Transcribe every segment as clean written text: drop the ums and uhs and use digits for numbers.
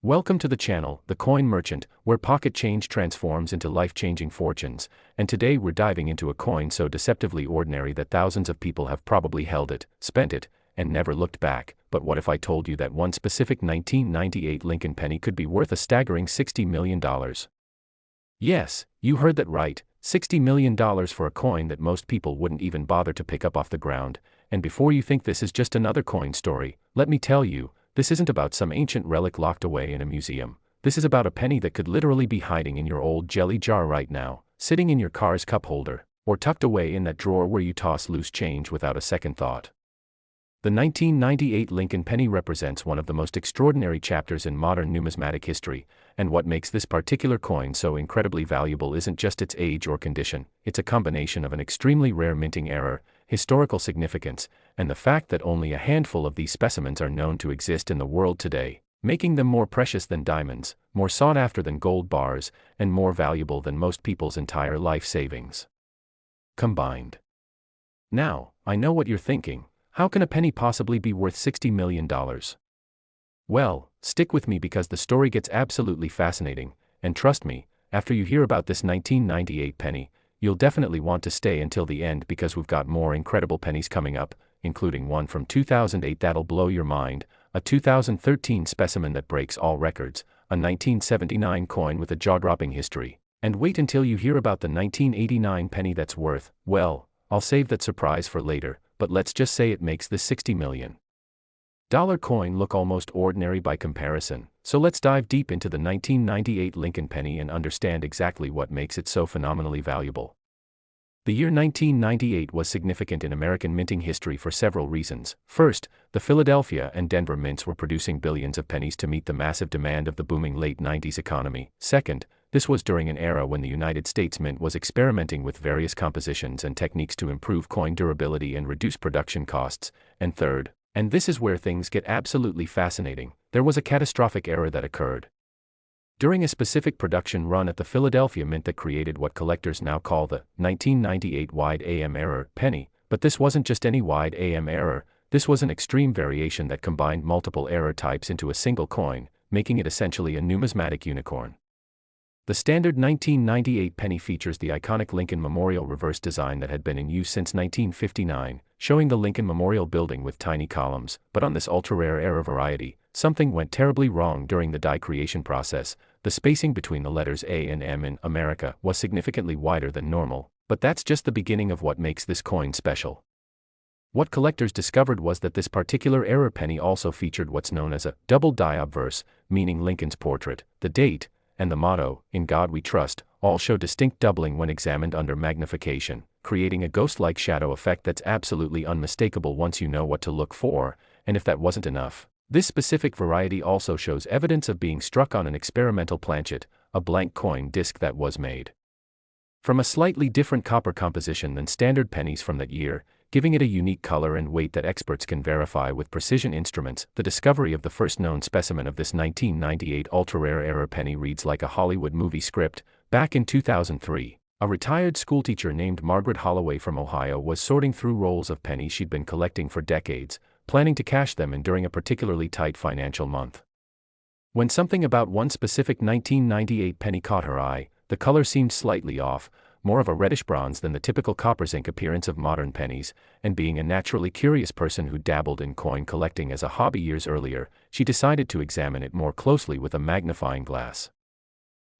Welcome to the channel, The Coin Merchant, where pocket change transforms into life-changing fortunes, and today we're diving into a coin so deceptively ordinary that thousands of people have probably held it, spent it, and never looked back. But what if I told you that one specific 1998 Lincoln penny could be worth a staggering $60 million? Yes, you heard that right, $60 million for a coin that most people wouldn't even bother to pick up off the ground. And before you think this is just another coin story, let me tell you, this isn't about some ancient relic locked away in a museum. This is about a penny that could literally be hiding in your old jelly jar right now, sitting in your car's cup holder, or tucked away in that drawer where you toss loose change without a second thought. The 1998 Lincoln penny represents one of the most extraordinary chapters in modern numismatic history, and what makes this particular coin so incredibly valuable isn't just its age or condition, it's a combination of an extremely rare minting error, historical significance, and the fact that only a handful of these specimens are known to exist in the world today, making them more precious than diamonds, more sought after than gold bars, and more valuable than most people's entire life savings combined. Now, I know what you're thinking. How can a penny possibly be worth $60 million? Well, stick with me because the story gets absolutely fascinating, and trust me, after you hear about this 1998 penny, you'll definitely want to stay until the end because we've got more incredible pennies coming up, including one from 2008 that'll blow your mind, a 2013 specimen that breaks all records, a 1979 coin with a jaw-dropping history, and wait until you hear about the 1989 penny that's worth, well, I'll save that surprise for later, but let's just say it makes this $60 million coin look almost ordinary by comparison, so let's dive deep into the 1998 Lincoln penny and understand exactly what makes it so phenomenally valuable. The year 1998 was significant in American minting history for several reasons. First, the Philadelphia and Denver mints were producing billions of pennies to meet the massive demand of the booming late 90s economy. Second, this was during an era when the United States Mint was experimenting with various compositions and techniques to improve coin durability and reduce production costs. And third, and this is where things get absolutely fascinating, there was a catastrophic error that occurred during a specific production run at the Philadelphia Mint that created what collectors now call the 1998 wide AM error penny. But this wasn't just any wide AM error, this was an extreme variation that combined multiple error types into a single coin, making it essentially a numismatic unicorn. The standard 1998 penny features the iconic Lincoln Memorial reverse design that had been in use since 1959, showing the Lincoln Memorial building with tiny columns. But on this ultra-rare error variety, something went terribly wrong during the die creation process. The spacing between the letters A and M in America was significantly wider than normal, but that's just the beginning of what makes this coin special. What collectors discovered was that this particular error penny also featured what's known as a double die obverse, meaning Lincoln's portrait, the date, and the motto, "In God We Trust," all show distinct doubling when examined under magnification, creating a ghost-like shadow effect that's absolutely unmistakable once you know what to look for. And if that wasn't enough, this specific variety also shows evidence of being struck on an experimental planchet, a blank coin disc that was made from a slightly different copper composition than standard pennies from that year, giving it a unique color and weight that experts can verify with precision instruments. The discovery of the first known specimen of this 1998 ultra-rare error penny reads like a Hollywood movie script. Back in 2003, a retired schoolteacher named Margaret Holloway from Ohio was sorting through rolls of pennies she'd been collecting for decades, planning to cash them in during a particularly tight financial month. When something about one specific 1998 penny caught her eye, the color seemed slightly off, more of a reddish bronze than the typical copper zinc appearance of modern pennies, and being a naturally curious person who dabbled in coin collecting as a hobby years earlier, she decided to examine it more closely with a magnifying glass.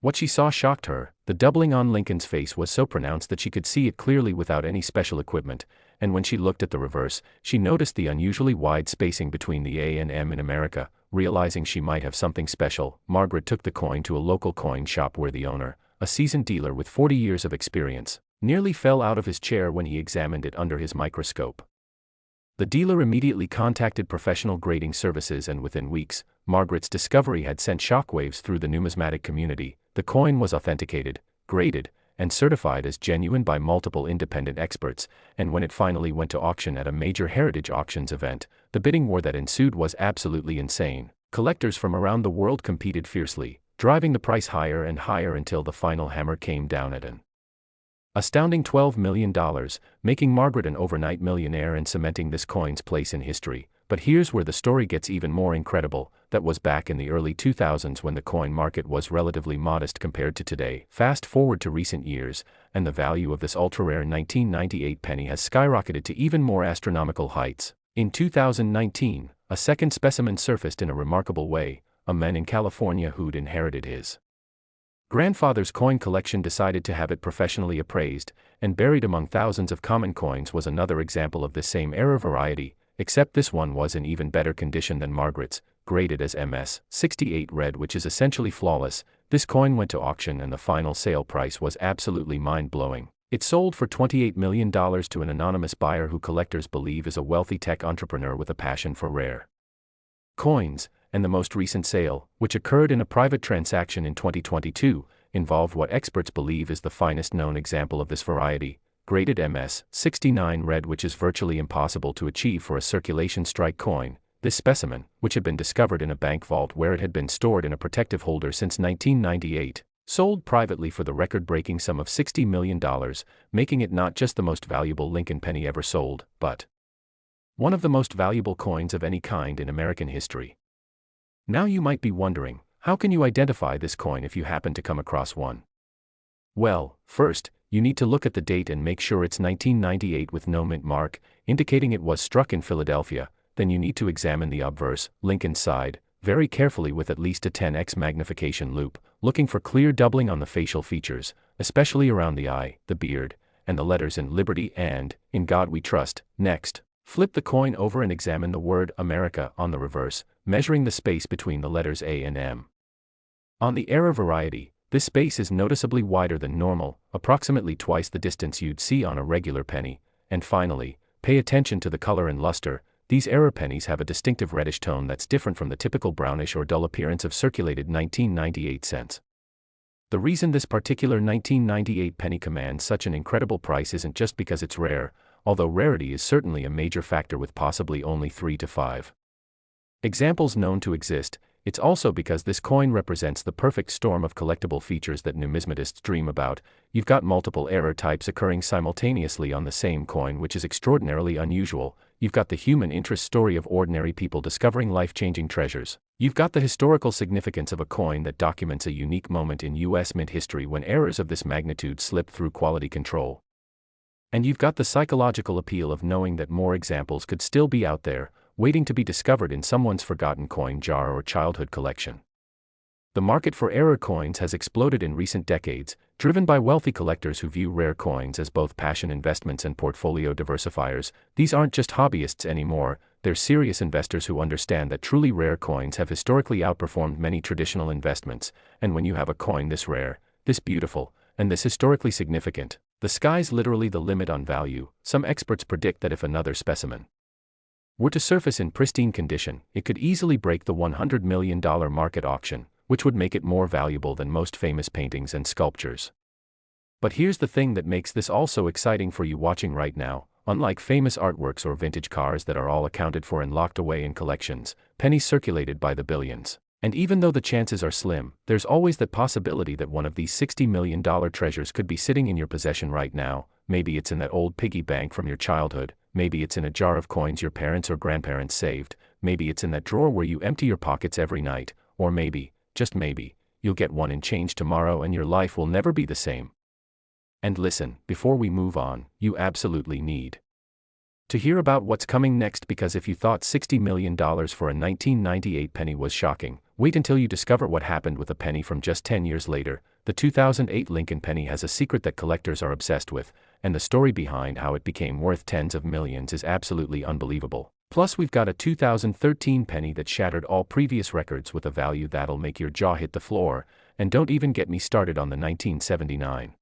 What she saw shocked her. The doubling on Lincoln's face was so pronounced that she could see it clearly without any special equipment, and when she looked at the reverse, she noticed the unusually wide spacing between the A and M in America. Realizing she might have something special, Margaret took the coin to a local coin shop where the owner, a seasoned dealer with 40 years of experience, nearly fell out of his chair when he examined it under his microscope. The dealer immediately contacted professional grading services, and within weeks, Margaret's discovery had sent shockwaves through the numismatic community. The coin was authenticated, graded, and certified as genuine by multiple independent experts, and when it finally went to auction at a major heritage auctions event, the bidding war that ensued was absolutely insane. Collectors from around the world competed fiercely, driving the price higher and higher until the final hammer came down at an astounding $12 million, making Margaret an overnight millionaire and cementing this coin's place in history. But here's where the story gets even more incredible. that was back in the early 2000s when the coin market was relatively modest compared to today. Fast forward to recent years, and the value of this ultra-rare 1998 penny has skyrocketed to even more astronomical heights. In 2019, a second specimen surfaced in a remarkable way. A man in California who'd inherited his grandfather's coin collection decided to have it professionally appraised, and buried among thousands of common coins was another example of this same era variety, except this one was in even better condition than Margaret's, graded as MS68 red, which is essentially flawless. This coin went to auction and the final sale price was absolutely mind-blowing. It sold for $28 million to an anonymous buyer who collectors believe is a wealthy tech entrepreneur with a passion for rare coins, and the most recent sale, which occurred in a private transaction in 2022, involved what experts believe is the finest known example of this variety, graded MS69 red, which is virtually impossible to achieve for a circulation strike coin. This specimen, which had been discovered in a bank vault where it had been stored in a protective holder since 1998, sold privately for the record-breaking sum of $60 million, making it not just the most valuable Lincoln penny ever sold, but one of the most valuable coins of any kind in American history. Now you might be wondering, how can you identify this coin if you happen to come across one? Well, first, you need to look at the date and make sure it's 1998 with no mint mark, indicating it was struck in Philadelphia. Then you need to examine the obverse, Lincoln side, very carefully with at least a 10x magnification loupe, looking for clear doubling on the facial features, especially around the eye, the beard, and the letters in Liberty and In God We Trust. Next, flip the coin over and examine the word America on the reverse, measuring the space between the letters A and M. On the era variety, this space is noticeably wider than normal, approximately twice the distance you'd see on a regular penny. And finally, pay attention to the color and luster. These era pennies have a distinctive reddish tone that's different from the typical brownish or dull appearance of circulated 1998 cents. The reason this particular 1998 penny commands such an incredible price isn't just because it's rare, although rarity is certainly a major factor with possibly only 3 to 5 examples known to exist. It's also because this coin represents the perfect storm of collectible features that numismatists dream about. You've got multiple error types occurring simultaneously on the same coin, which is extraordinarily unusual. You've got the human interest story of ordinary people discovering life-changing treasures. You've got the historical significance of a coin that documents a unique moment in U.S. mint history when errors of this magnitude slip through quality control. And you've got the psychological appeal of knowing that more examples could still be out there, waiting to be discovered in someone's forgotten coin jar or childhood collection. The market for error coins has exploded in recent decades, driven by wealthy collectors who view rare coins as both passion investments and portfolio diversifiers. These aren't just hobbyists anymore, they're serious investors who understand that truly rare coins have historically outperformed many traditional investments, and when you have a coin this rare, this beautiful, and this historically significant, the sky's literally the limit on value. Some experts predict that if another specimen were to surface in pristine condition, it could easily break the $100 million market auction, which would make it more valuable than most famous paintings and sculptures. But here's the thing that makes this all so exciting for you watching right now. Unlike famous artworks or vintage cars that are all accounted for and locked away in collections, pennies circulated by the billions. And even though the chances are slim, there's always the possibility that one of these $60 million treasures could be sitting in your possession right now. Maybe it's in that old piggy bank from your childhood. Maybe it's in a jar of coins your parents or grandparents saved. Maybe it's in that drawer where you empty your pockets every night. Or maybe, just maybe, you'll get one in change tomorrow and your life will never be the same. And listen, before we move on, you absolutely need to hear about what's coming next, because if you thought $60 million for a 1998 penny was shocking, wait until you discover what happened with a penny from just 10 years later. The 2008 Lincoln penny has a secret that collectors are obsessed with, and the story behind how it became worth tens of millions is absolutely unbelievable. Plus we've got a 2013 penny that shattered all previous records with a value that'll make your jaw hit the floor, and don't even get me started on the 1979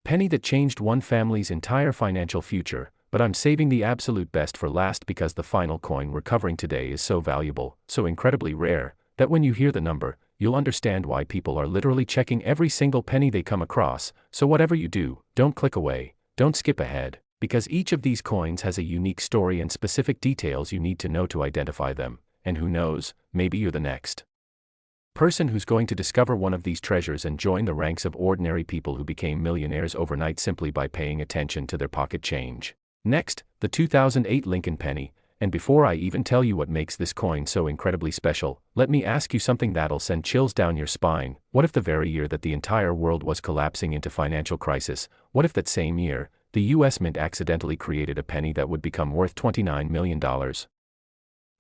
penny that changed one family's entire financial future. But I'm saving the absolute best for last because the final coin we're covering today is so valuable, so incredibly rare, that when you hear the number, you'll understand why people are literally checking every single penny they come across. So whatever you do, don't click away, don't skip ahead, because each of these coins has a unique story and specific details you need to know to identify them. And who knows, maybe you're the next person who's going to discover one of these treasures and join the ranks of ordinary people who became millionaires overnight simply by paying attention to their pocket change. Next, the 2008 Lincoln penny, And before I even tell you what makes this coin so incredibly special, let me ask you something that'll send chills down your spine. What if the very year that the entire world was collapsing into financial crisis, what if that same year, the US Mint accidentally created a penny that would become worth $29 million?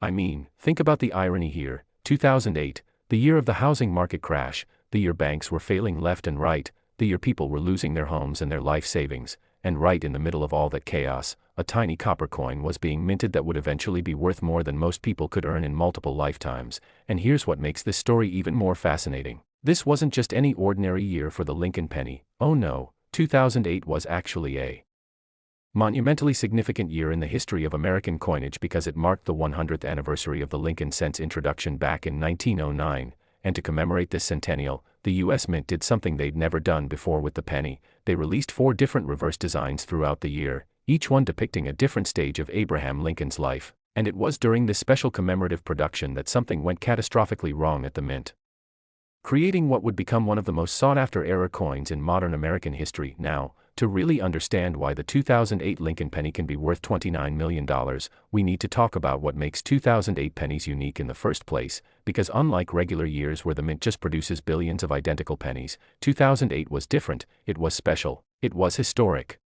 I mean, think about the irony here. 2008, the year of the housing market crash, the year banks were failing left and right, the year people were losing their homes and their life savings, and right in the middle of all that chaos, a tiny copper coin was being minted that would eventually be worth more than most people could earn in multiple lifetimes. And here's what makes this story even more fascinating. This wasn't just any ordinary year for the Lincoln penny. Oh no, 2008 was actually a monumentally significant year in the history of American coinage because it marked the 100th anniversary of the Lincoln cent's introduction back in 1909, and to commemorate this centennial, the US Mint did something they'd never done before with the penny. They released 4 different reverse designs throughout the year, each one depicting a different stage of Abraham Lincoln's life, and it was during this special commemorative production that something went catastrophically wrong at the Mint, creating what would become one of the most sought-after era coins in modern American history. Now, to really understand why the 2008 Lincoln penny can be worth $29 million, we need to talk about what makes 2008 pennies unique in the first place, because unlike regular years where the Mint just produces billions of identical pennies, 2008 was different. It was special. It was historic.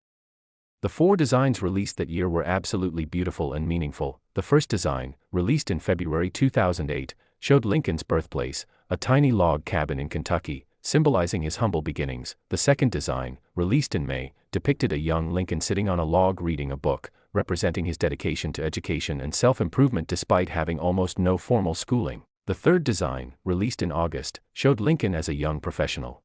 The 4 designs released that year were absolutely beautiful and meaningful. The first design, released in February 2008, showed Lincoln's birthplace, a tiny log cabin in Kentucky, symbolizing his humble beginnings. The second design, released in May, depicted a young Lincoln sitting on a log reading a book, representing his dedication to education and self-improvement despite having almost no formal schooling. The third design, released in August, showed Lincoln as a young professional,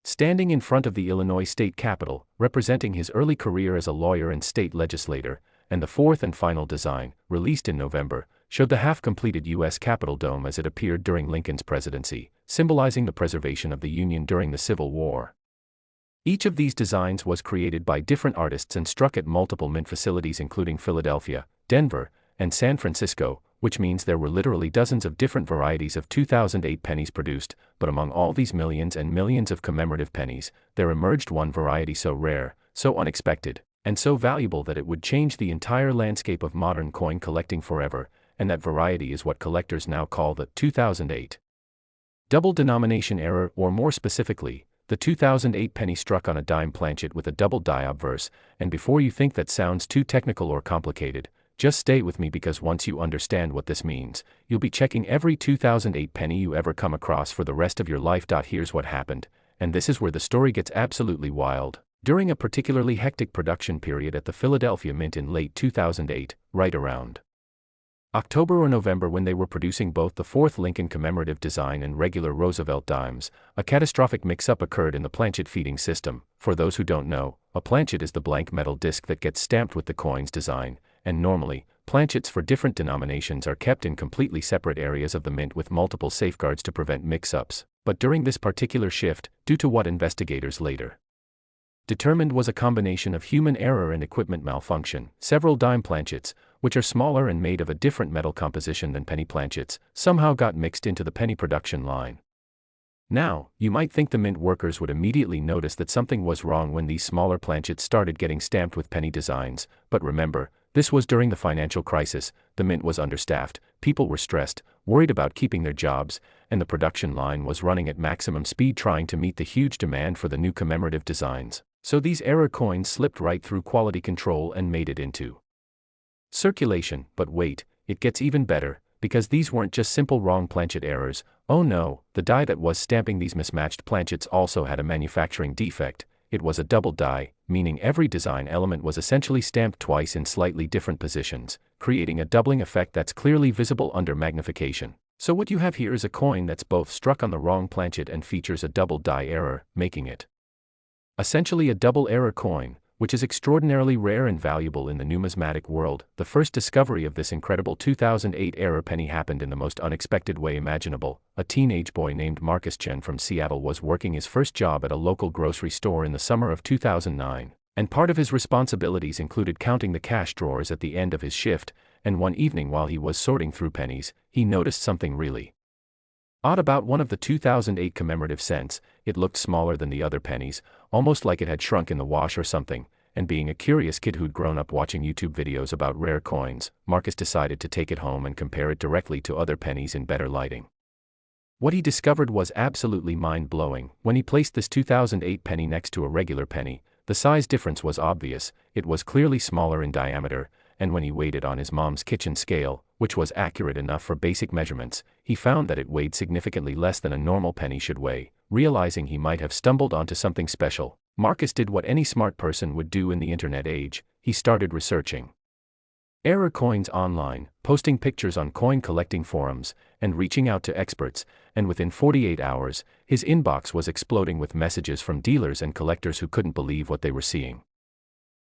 standing in front of the Illinois state capitol, representing his early career as a lawyer and state legislator. And the fourth and final design, released in November, showed the half-completed U.S. Capitol dome as it appeared during Lincoln's presidency, symbolizing the preservation of the Union during the Civil War. Each of these designs was created by different artists and struck at multiple Mint facilities including Philadelphia, Denver, and San Francisco, which means there were literally dozens of different varieties of 2008 pennies produced. But among all these millions and millions of commemorative pennies, there emerged one variety so rare, so unexpected, and so valuable that it would change the entire landscape of modern coin collecting forever, and that variety is what collectors now call the 2008 double denomination error, or more specifically, the 2008 penny struck on a dime planchet with a double die obverse. And before you think that sounds too technical or complicated, just stay with me, because once you understand what this means, you'll be checking every 2008 penny you ever come across for the rest of your life. Here's what happened, and this is where the story gets absolutely wild. During a particularly hectic production period at the Philadelphia Mint in late 2008, right around October or November, when they were producing both the 4th Lincoln commemorative design and regular Roosevelt dimes, a catastrophic mix-up occurred in the planchet feeding system. For those who don't know, a planchet is the blank metal disc that gets stamped with the coin's design, and normally, planchets for different denominations are kept in completely separate areas of the Mint with multiple safeguards to prevent mix-ups. But during this particular shift, due to what investigators later determined was a combination of human error and equipment malfunction, several dime planchets, which are smaller and made of a different metal composition than penny planchets, somehow got mixed into the penny production line. Now, you might think the Mint workers would immediately notice that something was wrong when these smaller planchets started getting stamped with penny designs, but remember, this was during the financial crisis. The Mint was understaffed, people were stressed, worried about keeping their jobs, and the production line was running at maximum speed trying to meet the huge demand for the new commemorative designs. So these error coins slipped right through quality control and made it into circulation. But wait, it gets even better, because these weren't just simple wrong planchet errors. Oh no, the die that was stamping these mismatched planchets also had a manufacturing defect. It was a double die, meaning every design element was essentially stamped twice in slightly different positions, creating a doubling effect that's clearly visible under magnification. So what you have here is a coin that's both struck on the wrong planchet and features a double die error, making it essentially a double error coin, which is extraordinarily rare and valuable in the numismatic world. The first discovery of this incredible 2008 error penny happened in the most unexpected way imaginable. A teenage boy named Marcus Chen from Seattle was working his first job at a local grocery store in the summer of 2009, and part of his responsibilities included counting the cash drawers at the end of his shift. And one evening while he was sorting through pennies, he noticed something really odd about one of the 2008 commemorative cents. It looked smaller than the other pennies, almost like it had shrunk in the wash or something, and being a curious kid who'd grown up watching YouTube videos about rare coins, Marcus decided to take it home and compare it directly to other pennies in better lighting. What he discovered was absolutely mind-blowing. When he placed this 2008 penny next to a regular penny, the size difference was obvious. It was clearly smaller in diameter, and when he weighed it on his mom's kitchen scale, which was accurate enough for basic measurements, he found that it weighed significantly less than a normal penny should weigh. Realizing he might have stumbled onto something special, Marcus did what any smart person would do in the internet age. He started researching error coins online, posting pictures on coin collecting forums, and reaching out to experts, and within 48 hours, his inbox was exploding with messages from dealers and collectors who couldn't believe what they were seeing.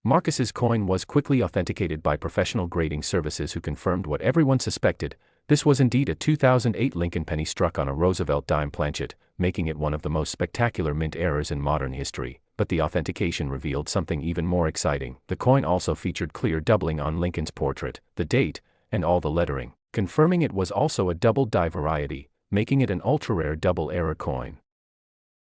Marcus's coin was quickly authenticated by professional grading services who confirmed what everyone suspected. This was indeed a 2008 Lincoln penny struck on a Roosevelt Dime Planchet, making it one of the most spectacular mint errors in modern history. But the authentication revealed something even more exciting. The coin also featured clear doubling on Lincoln's portrait, the date, and all the lettering, confirming it was also a double die variety, making it an ultra-rare double error coin.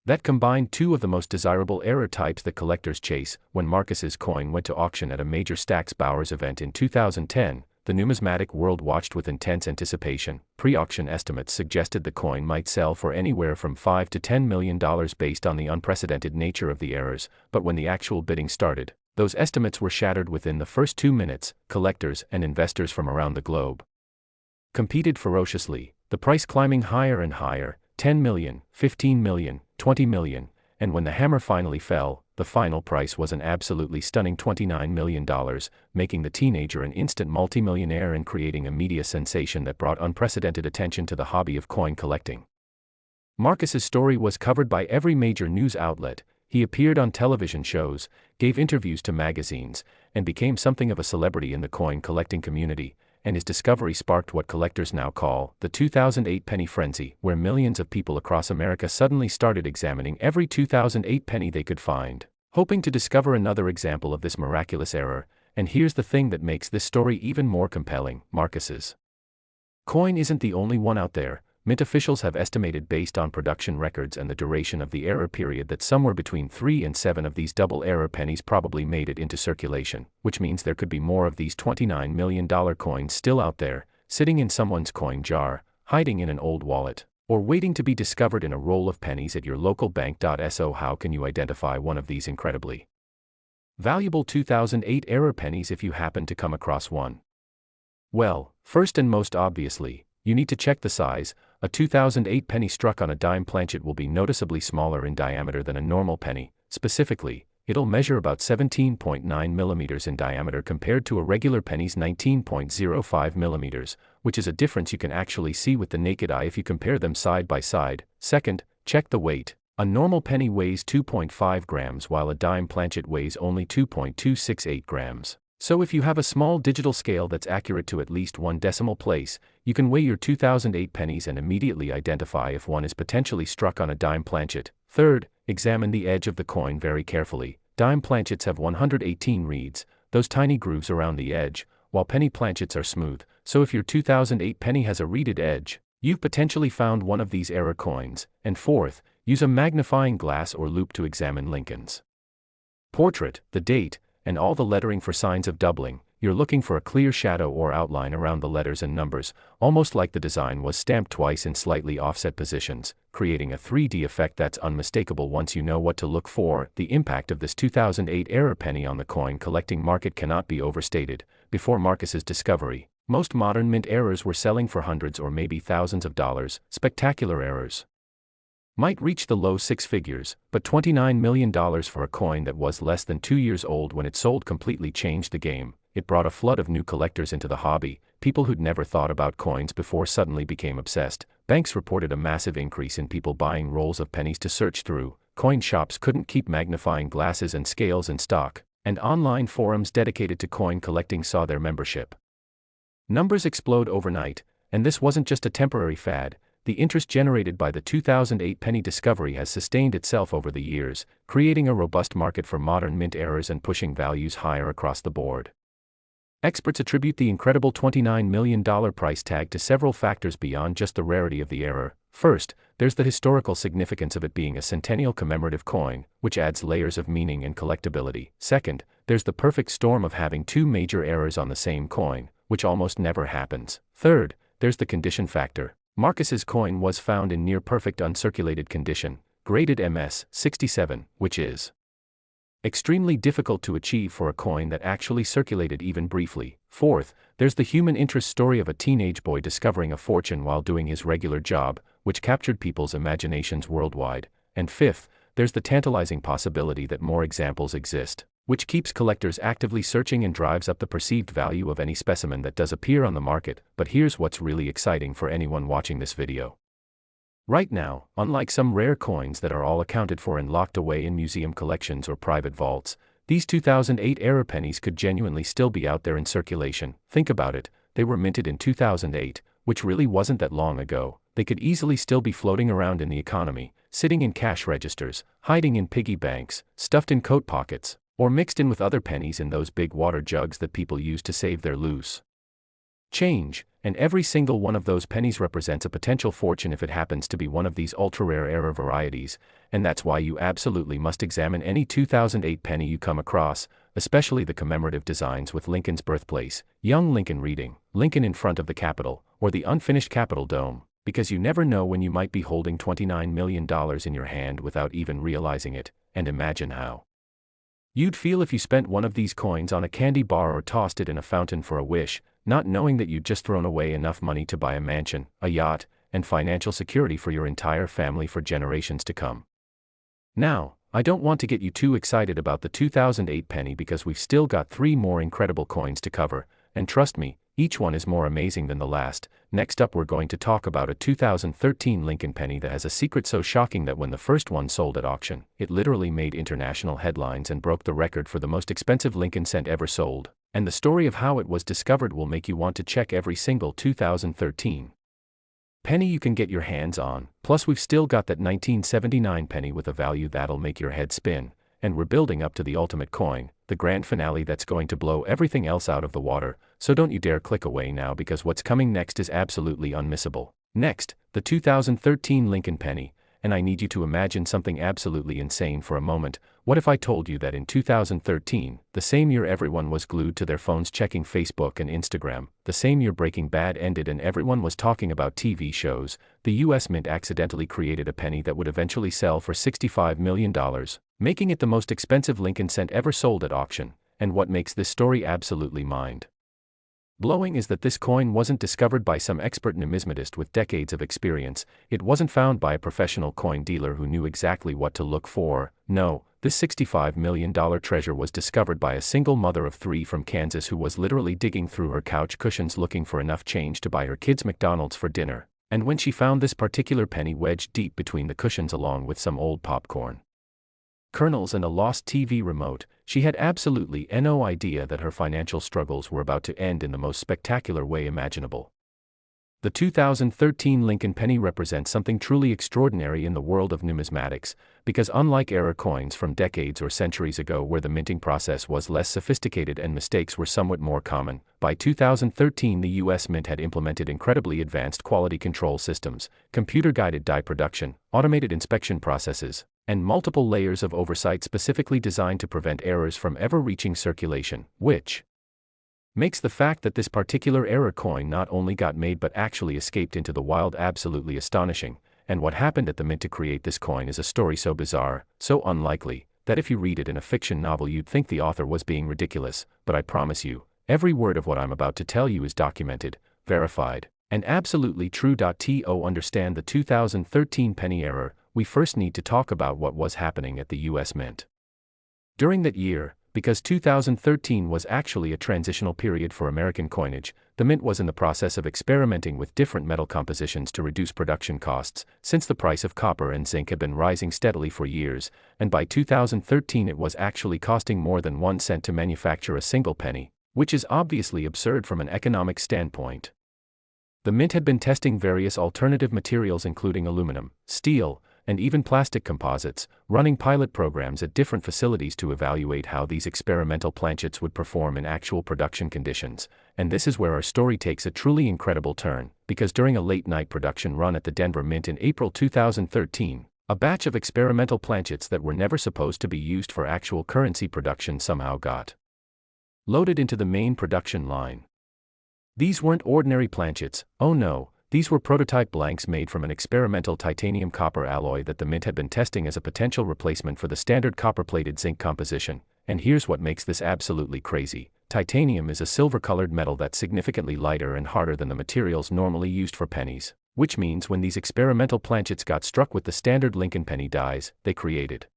That combined two of the most desirable error types that collectors chase. When Marcus's coin went to auction at a major Stack's Bowers event in 2010, the numismatic world watched with intense anticipation. Pre-auction estimates suggested the coin might sell for anywhere from $5 to $10 million based on the unprecedented nature of the errors, but when the actual bidding started, those estimates were shattered within the first 2 minutes. Collectors and investors from around the globe competed ferociously, the price climbing higher and higher, 10 million, 15 million, 20 million, and when the hammer finally fell, the final price was an absolutely stunning $29 million, making the teenager an instant multimillionaire and creating a media sensation that brought unprecedented attention to the hobby of coin collecting. Marcus's story was covered by every major news outlet. He appeared on television shows, gave interviews to magazines, and became something of a celebrity in the coin collecting community, and his discovery sparked what collectors now call the 2008 penny frenzy, where millions of people across America suddenly started examining every 2008 penny they could find, hoping to discover another example of this miraculous error. And here's the thing that makes this story even more compelling: Marcus's coin isn't the only one out there. Mint officials have estimated, based on production records and the duration of the error period, that somewhere between 3 and 7 of these double error pennies probably made it into circulation, which means there could be more of these $29 million coins still out there, sitting in someone's coin jar, hiding in an old wallet, or waiting to be discovered in a roll of pennies at your local bank. So how can you identify one of these incredibly valuable 2008 error pennies if you happen to come across one? Well, first and most obviously, you need to check the size. A 2008 penny struck on a dime planchet will be noticeably smaller in diameter than a normal penny. Specifically, it'll measure about 17.9 millimeters in diameter compared to a regular penny's 19.05 millimeters, which is a difference you can actually see with the naked eye if you compare them side by side. Second, check the weight. A normal penny weighs 2.5 grams while a dime planchet weighs only 2.268 grams. So if you have a small digital scale that's accurate to at least 1 decimal place, you can weigh your 2008 pennies and immediately identify if one is potentially struck on a dime planchet. Third, examine the edge of the coin very carefully. Dime planchets have 118 reeds, those tiny grooves around the edge, while penny planchets are smooth. So if your 2008 penny has a reeded edge, you've potentially found one of these error coins. And fourth, use a magnifying glass or loupe to examine Lincoln's portrait, the date, and all the lettering for signs of doubling. You're looking for a clear shadow or outline around the letters and numbers, almost like the design was stamped twice in slightly offset positions, creating a 3D effect that's unmistakable once you know what to look for. The impact of this 2008 error penny on the coin collecting market cannot be overstated. Before Marcus's discovery, most modern mint errors were selling for hundreds or maybe thousands of dollars. Spectacular errors might reach the low 6 figures, but $29 million for a coin that was less than 2 years old when it sold completely changed the game. It brought a flood of new collectors into the hobby. People who'd never thought about coins before suddenly became obsessed. Banks reported a massive increase in people buying rolls of pennies to search through. Coin shops couldn't keep magnifying glasses and scales in stock, and online forums dedicated to coin collecting saw their membership numbers explode overnight. And this wasn't just a temporary fad. The interest generated by the 2008 penny discovery has sustained itself over the years, creating a robust market for modern mint errors and pushing values higher across the board. Experts attribute the incredible $29 million price tag to several factors beyond just the rarity of the error. First, there's the historical significance of it being a centennial commemorative coin, which adds layers of meaning and collectability. Second, there's the perfect storm of having two major errors on the same coin, which almost never happens. Third, there's the condition factor. Marcus's coin was found in near-perfect uncirculated condition, graded MS 67, which is extremely difficult to achieve for a coin that actually circulated even briefly. Fourth, there's the human interest story of a teenage boy discovering a fortune while doing his regular job, which captured people's imaginations worldwide. And fifth, there's the tantalizing possibility that more examples exist, which keeps collectors actively searching and drives up the perceived value of any specimen that does appear on the market. But here's what's really exciting for anyone watching this video. Right now, unlike some rare coins that are all accounted for and locked away in museum collections or private vaults, these 2008-era pennies could genuinely still be out there in circulation. Think about it, they were minted in 2008, which really wasn't that long ago. They could easily still be floating around in the economy, sitting in cash registers, hiding in piggy banks, stuffed in coat pockets, or mixed in with other pennies in those big water jugs that people use to save their loose change, and every single one of those pennies represents a potential fortune if it happens to be one of these ultra-rare error varieties, and that's why you absolutely must examine any 2008 penny you come across, especially the commemorative designs with Lincoln's birthplace, young Lincoln reading, Lincoln in front of the Capitol, or the unfinished Capitol dome, because you never know when you might be holding $29 million in your hand without even realizing it. And imagine how you'd feel if you spent one of these coins on a candy bar or tossed it in a fountain for a wish, not knowing that you'd just thrown away enough money to buy a mansion, a yacht, and financial security for your entire family for generations to come. Now, I don't want to get you too excited about the 2008 penny because we've still got 3 more incredible coins to cover, and trust me, each one is more amazing than the last. Next up, we're going to talk about a 2013 Lincoln penny that has a secret so shocking that when the first one sold at auction, it literally made international headlines and broke the record for the most expensive Lincoln cent ever sold. And the story of how it was discovered will make you want to check every single 2013 penny you can get your hands on. Plus, we've still got that 1979 penny with a value that'll make your head spin. And we're building up to the ultimate coin, the grand finale that's going to blow everything else out of the water. So don't you dare click away now, because what's coming next is absolutely unmissable. Next, the 2013 Lincoln penny. And I need you to imagine something absolutely insane for a moment. What if I told you that in 2013, the same year everyone was glued to their phones checking Facebook and Instagram, the same year Breaking Bad ended and everyone was talking about TV shows, the US Mint accidentally created a penny that would eventually sell for $65 million, making it the most expensive Lincoln cent ever sold at auction. And what makes this story absolutely mind-blowing is that this coin wasn't discovered by some expert numismatist with decades of experience. It wasn't found by a professional coin dealer who knew exactly what to look for. No, this $65 million treasure was discovered by a single mother of 3 from Kansas who was literally digging through her couch cushions looking for enough change to buy her kids McDonald's for dinner. And when she found this particular penny wedged deep between the cushions along with some old popcorn kernels and a lost TV remote, she had absolutely no idea that her financial struggles were about to end in the most spectacular way imaginable. The 2013 Lincoln penny represents something truly extraordinary in the world of numismatics, because unlike error coins from decades or centuries ago where the minting process was less sophisticated and mistakes were somewhat more common, by 2013 the US Mint had implemented incredibly advanced quality control systems, computer-guided die production, automated inspection processes, and multiple layers of oversight specifically designed to prevent errors from ever reaching circulation, which makes the fact that this particular error coin not only got made but actually escaped into the wild absolutely astonishing. And what happened at the Mint to create this coin is a story so bizarre, so unlikely, that if you read it in a fiction novel you'd think the author was being ridiculous. But I promise you, every word of what I'm about to tell you is documented, verified, and absolutely true. To understand the 2013 penny error, we first need to talk about what was happening at the US Mint during that year. Because 2013 was actually a transitional period for American coinage, the Mint was in the process of experimenting with different metal compositions to reduce production costs, since the price of copper and zinc had been rising steadily for years, and by 2013 it was actually costing more than 1 cent to manufacture a single penny, which is obviously absurd from an economic standpoint. The Mint had been testing various alternative materials including aluminum, steel, and even plastic composites, running pilot programs at different facilities to evaluate how these experimental planchets would perform in actual production conditions. And this is where our story takes a truly incredible turn, because during a late-night production run at the Denver Mint in April 2013, a batch of experimental planchets that were never supposed to be used for actual currency production somehow got loaded into the main production line. These weren't ordinary planchets, oh no, these were prototype blanks made from an experimental titanium copper alloy that the Mint had been testing as a potential replacement for the standard copper-plated zinc composition. And here's what makes this absolutely crazy. Titanium is a silver-colored metal that's significantly lighter and harder than the materials normally used for pennies, which means when these experimental planchets got struck with the standard Lincoln penny dies, they created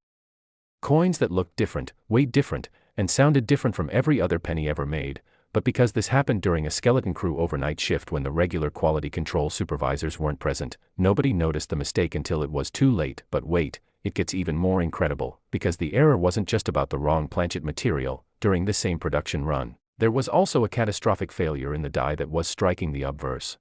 coins that looked different, weighed different, and sounded different from every other penny ever made. But because this happened during a skeleton crew overnight shift when the regular quality control supervisors weren't present, nobody noticed the mistake until it was too late. But wait, it gets even more incredible, because the error wasn't just about the wrong planchet material. During this same production run, there was also a catastrophic failure in the die that was striking the obverse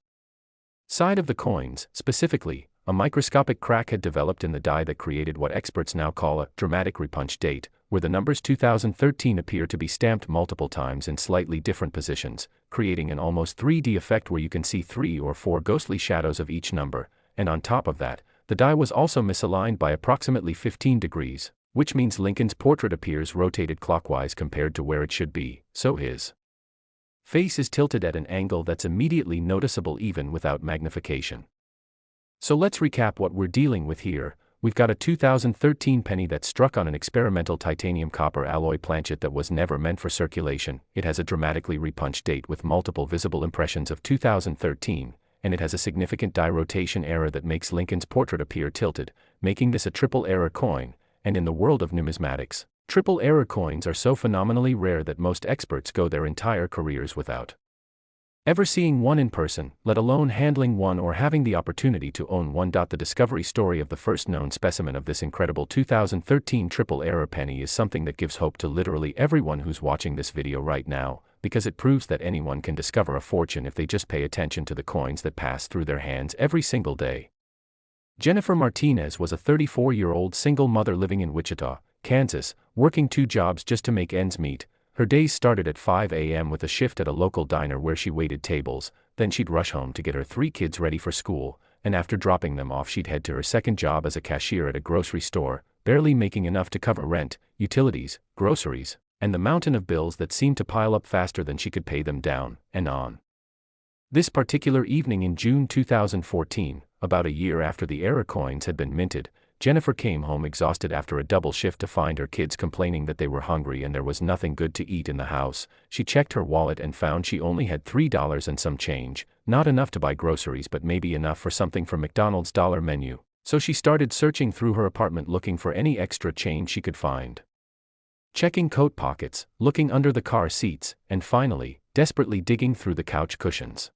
side of the coins. Specifically, a microscopic crack had developed in the die that created what experts now call a dramatic repunch date, where the numbers 2013 appear to be stamped multiple times in slightly different positions, creating an almost 3D effect where you can see 3 or 4 ghostly shadows of each number. And on top of that, the die was also misaligned by approximately 15 degrees, which means Lincoln's portrait appears rotated clockwise compared to where it should be, so his face is tilted at an angle that's immediately noticeable even without magnification. So let's recap what we're dealing with here. We've got a 2013 penny that struck on an experimental titanium copper alloy planchet that was never meant for circulation. It has a dramatically repunched date with multiple visible impressions of 2013, and it has a significant die rotation error that makes Lincoln's portrait appear tilted, making this a triple error coin. And in the world of numismatics, triple error coins are so phenomenally rare that most experts go their entire careers without ever seeing one in person, let alone handling one or having the opportunity to own one. The discovery story of the first known specimen of this incredible 2013 triple error penny is something that gives hope to literally everyone who's watching this video right now, because it proves that anyone can discover a fortune if they just pay attention to the coins that pass through their hands every single day. Jennifer Martinez was a 34-year-old single mother living in Wichita, Kansas, working 2 jobs just to make ends meet. Her days started at 5 a.m. with a shift at a local diner where she waited tables, then she'd rush home to get her 3 kids ready for school, and after dropping them off she'd head to her second job as a cashier at a grocery store, barely making enough to cover rent, utilities, groceries, and the mountain of bills that seemed to pile up faster than she could pay them down, and on. This particular evening in June 2014, about a year after the error coins had been minted, Jennifer came home exhausted after a double shift to find her kids complaining that they were hungry and there was nothing good to eat in the house. She checked her wallet and found she only had $3 and some change, not enough to buy groceries but maybe enough for something from McDonald's dollar menu. So she started searching through her apartment looking for any extra change she could find. Checking coat pockets, looking under the car seats, and finally, desperately digging through the couch cushions.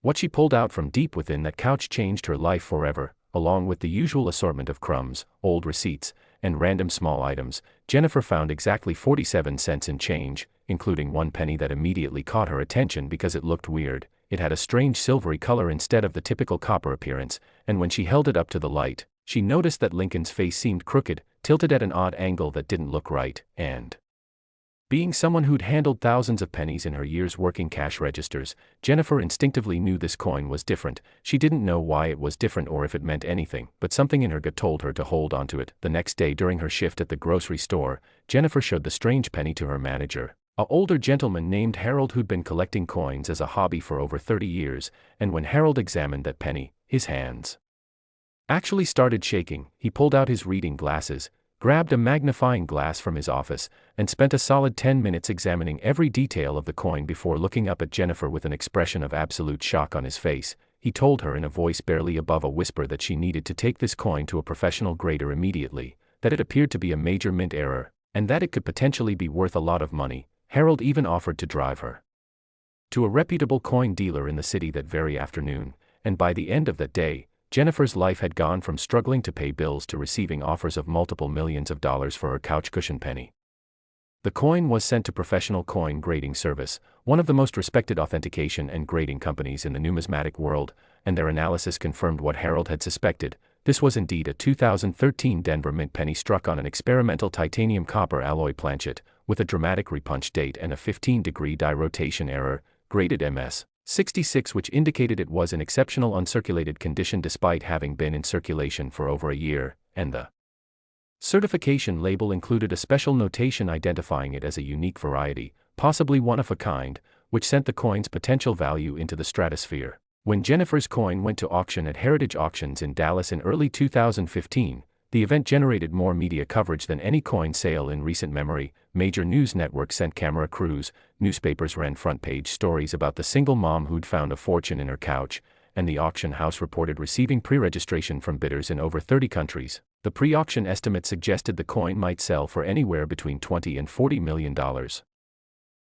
What she pulled out from deep within that couch changed her life forever. Along with the usual assortment of crumbs, old receipts, and random small items, Jennifer found exactly 47 cents in change, including 1 penny that immediately caught her attention because it looked weird. It had a strange silvery color instead of the typical copper appearance, and when she held it up to the light, she noticed that Lincoln's face seemed crooked, tilted at an odd angle that didn't look right, and being someone who'd handled thousands of pennies in her years working cash registers, Jennifer instinctively knew this coin was different. She didn't know why it was different or if it meant anything, but something in her gut told her to hold onto it. The next day during her shift at the grocery store, Jennifer showed the strange penny to her manager, an older gentleman named Harold who'd been collecting coins as a hobby for over 30 years, and when Harold examined that penny, his hands actually started shaking. He pulled out his reading glasses, grabbed a magnifying glass from his office, and spent a solid 10 minutes examining every detail of the coin before looking up at Jennifer with an expression of absolute shock on his face. He told her in a voice barely above a whisper that she needed to take this coin to a professional grader immediately, that it appeared to be a major mint error, and that it could potentially be worth a lot of money. Harold even offered to drive her to a reputable coin dealer in the city that very afternoon, and by the end of that day, Jennifer's life had gone from struggling to pay bills to receiving offers of multiple millions of dollars for her couch cushion penny. The coin was sent to Professional Coin Grading Service, one of the most respected authentication and grading companies in the numismatic world, and their analysis confirmed what Harold had suspected. This was indeed a 2013 Denver Mint penny struck on an experimental titanium copper alloy planchet, with a dramatic repunch date and a 15-degree die rotation error, graded MS 66, which indicated it was in exceptional uncirculated condition despite having been in circulation for over a year, and the certification label included a special notation identifying it as a unique variety, possibly one of a kind, which sent the coin's potential value into the stratosphere. When Jennifer's coin went to auction at Heritage Auctions in Dallas in early 2015, the event generated more media coverage than any coin sale in recent memory. Major news networks sent camera crews, newspapers ran front-page stories about the single mom who'd found a fortune in her couch, and the auction house reported receiving pre-registration from bidders in over 30 countries. The pre-auction estimate suggested the coin might sell for anywhere between $20 and $40 million,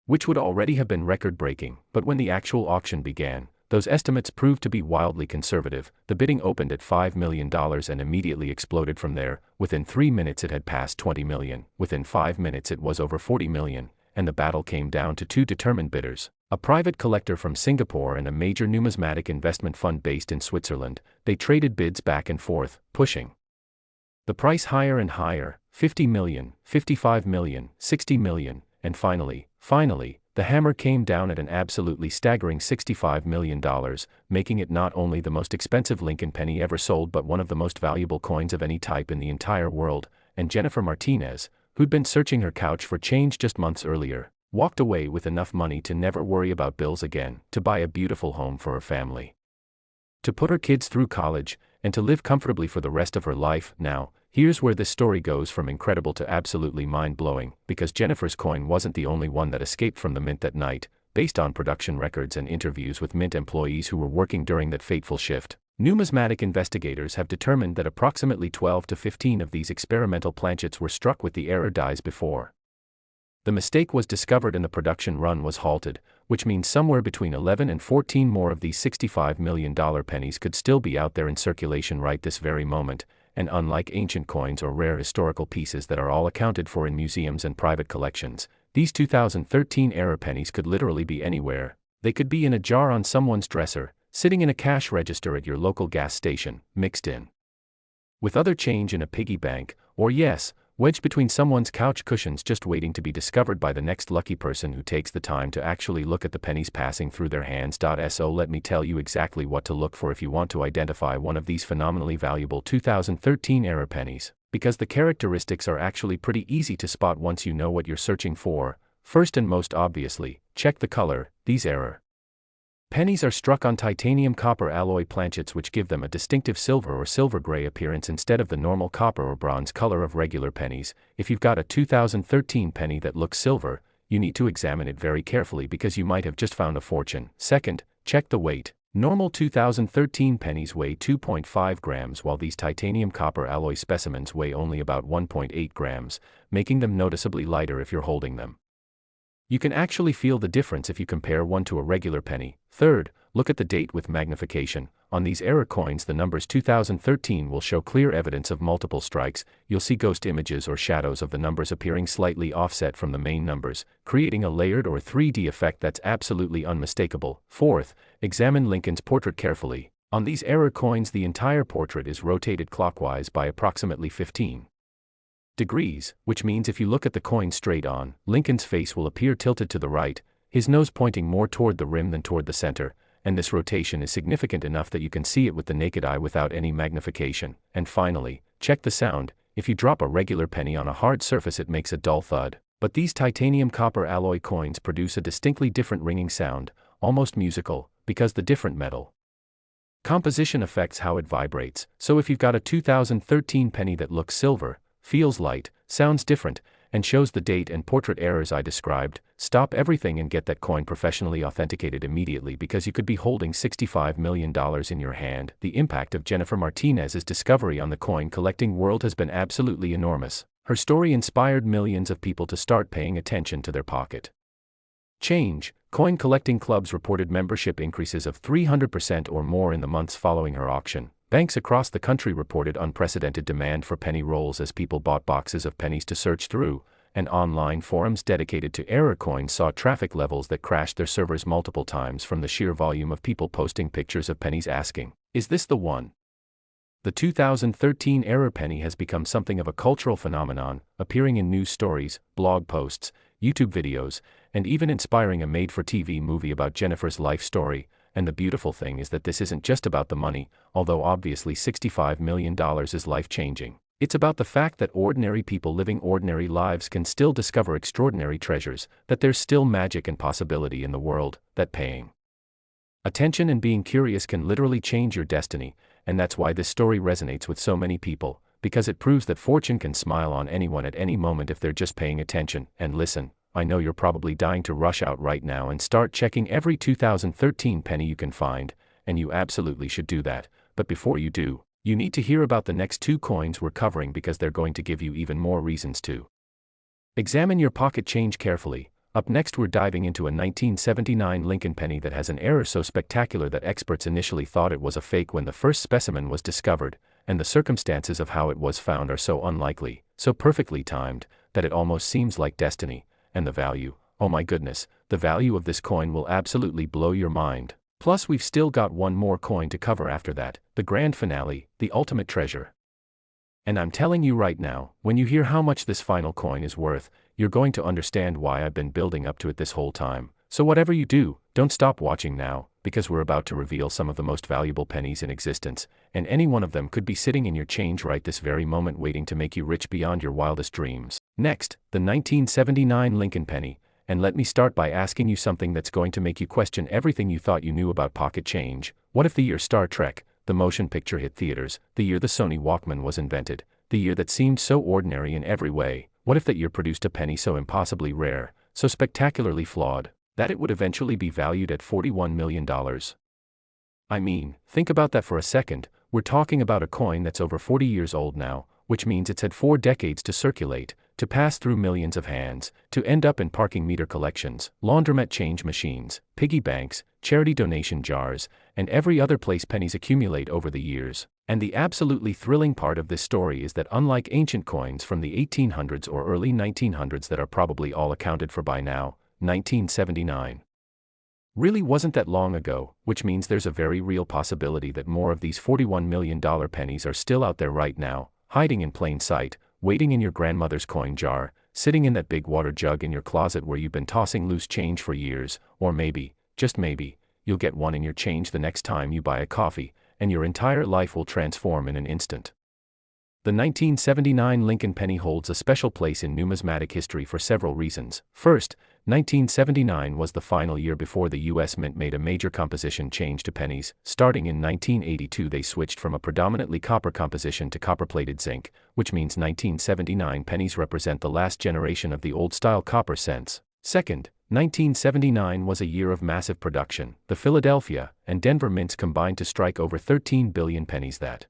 which would already have been record-breaking, but when the actual auction began, those estimates proved to be wildly conservative. The bidding opened at $5 million and immediately exploded from there. Within 3 minutes it had passed $20 million, within 5 minutes it was over $40 million, and the battle came down to two determined bidders, a private collector from Singapore and a major numismatic investment fund based in Switzerland. They traded bids back and forth, pushing the price higher and higher, $50 million, $55 million, $60 million, and finally, the hammer came down at an absolutely staggering $65 million, making it not only the most expensive Lincoln penny ever sold but one of the most valuable coins of any type in the entire world. And Jennifer Martinez, who'd been searching her couch for change just months earlier, walked away with enough money to never worry about bills again, to buy a beautiful home for her family, to put her kids through college, and to live comfortably for the rest of her life. Now, here's where this story goes from incredible to absolutely mind-blowing, because Jennifer's coin wasn't the only one that escaped from the mint that night. Based on production records and interviews with mint employees who were working during that fateful shift, numismatic investigators have determined that approximately 12 to 15 of these experimental planchets were struck with the error dies before the mistake was discovered and the production run was halted, which means somewhere between 11 and 14 more of these $65 million pennies could still be out there in circulation right this very moment. And unlike ancient coins or rare historical pieces that are all accounted for in museums and private collections, these 2013 error pennies could literally be anywhere. They could be in a jar on someone's dresser, sitting in a cash register at your local gas station, mixed in with other change in a piggy bank, or yes, wedged between someone's couch cushions just waiting to be discovered by the next lucky person who takes the time to actually look at the pennies passing through their hands. So let me tell you exactly what to look for if you want to identify one of these phenomenally valuable 2013 error pennies, because the characteristics are actually pretty easy to spot once you know what you're searching for. First and most obviously, check the color. These error pennies are struck on titanium copper alloy planchets, which give them a distinctive silver or silver gray appearance instead of the normal copper or bronze color of regular pennies. If you've got a 2013 penny that looks silver, you need to examine it very carefully because you might have just found a fortune. Second, check the weight. Normal 2013 pennies weigh 2.5 grams while these titanium copper alloy specimens weigh only about 1.8 grams, making them noticeably lighter if you're holding them. You can actually feel the difference if you compare one to a regular penny. Third, look at the date with magnification. On these error coins, the numbers 2013 will show clear evidence of multiple strikes. You'll see ghost images or shadows of the numbers appearing slightly offset from the main numbers, creating a layered or 3D effect that's absolutely unmistakable. Fourth, examine Lincoln's portrait carefully. On these error coins, the entire portrait is rotated clockwise by approximately 15 degrees, which means if you look at the coin straight on, Lincoln's face will appear tilted to the right, his nose pointing more toward the rim than toward the center, and this rotation is significant enough that you can see it with the naked eye without any magnification. And finally, check the sound. If you drop a regular penny on a hard surface, it makes a dull thud, but these titanium copper alloy coins produce a distinctly different ringing sound, almost musical, because the different metal composition affects how it vibrates. So if you've got a 2013 penny that looks silver, feels light, sounds different, and shows the date and portrait errors I described, stop everything and get that coin professionally authenticated immediately, because you could be holding $65 million in your hand. The impact of Jennifer Martinez's discovery on the coin collecting world has been absolutely enormous. Her story inspired millions of people to start paying attention to their pocket change. Coin collecting clubs reported membership increases of 300% or more in the months following her auction. Banks across the country reported unprecedented demand for penny rolls as people bought boxes of pennies to search through, and online forums dedicated to error coins saw traffic levels that crashed their servers multiple times from the sheer volume of people posting pictures of pennies asking, "Is this the one?" The 2013 error penny has become something of a cultural phenomenon, appearing in news stories, blog posts, YouTube videos, and even inspiring a made-for-TV movie about Jennifer's life story. And the beautiful thing is that this isn't just about the money, although obviously $65 million is life-changing. It's about the fact that ordinary people living ordinary lives can still discover extraordinary treasures, that there's still magic and possibility in the world, that paying attention and being curious can literally change your destiny, and that's why this story resonates with so many people, because it proves that fortune can smile on anyone at any moment if they're just paying attention. And listen, I know you're probably dying to rush out right now and start checking every 2013 penny you can find, and you absolutely should do that, but before you do, you need to hear about the next 2 coins we're covering because they're going to give you even more reasons to examine your pocket change carefully. Up next we're diving into a 1979 Lincoln penny that has an error so spectacular that experts initially thought it was a fake when the first specimen was discovered, and the circumstances of how it was found are so unlikely, so perfectly timed, that it almost seems like destiny. And the value, oh my goodness, the value of this coin will absolutely blow your mind. Plus we've still got one more coin to cover after that, the grand finale, the ultimate treasure. And I'm telling you right now, when you hear how much this final coin is worth, you're going to understand why I've been building up to it this whole time. So whatever you do, don't stop watching now, because we're about to reveal some of the most valuable pennies in existence, and any one of them could be sitting in your change right this very moment waiting to make you rich beyond your wildest dreams. Next, the 1979 Lincoln penny, and let me start by asking you something that's going to make you question everything you thought you knew about pocket change. What if the year Star Trek, the motion picture hit theaters, the year the Sony Walkman was invented, the year that seemed so ordinary in every way, what if that year produced a penny so impossibly rare, so spectacularly flawed, that it would eventually be valued at $41 million? I mean, think about that for a second. We're talking about a coin that's over 40 years old now, which means it's had 4 decades to circulate, to pass through millions of hands, to end up in parking meter collections, laundromat change machines, piggy banks, charity donation jars, and every other place pennies accumulate over the years. And the absolutely thrilling part of this story is that unlike ancient coins from the 1800s or early 1900s that are probably all accounted for by now, 1979 really wasn't that long ago, which means there's a very real possibility that more of these $41 million pennies are still out there right now, hiding in plain sight, waiting in your grandmother's coin jar, sitting in that big water jug in your closet where you've been tossing loose change for years, or maybe, just maybe, you'll get one in your change the next time you buy a coffee, and your entire life will transform in an instant. The 1979 Lincoln penny holds a special place in numismatic history for several reasons. First, 1979 was the final year before the U.S. Mint made a major composition change to pennies. Starting in 1982 they switched from a predominantly copper composition to copper-plated zinc, which means 1979 pennies represent the last generation of the old-style copper cents. Second, 1979 was a year of massive production. The Philadelphia and Denver mints combined to strike over 13 billion pennies that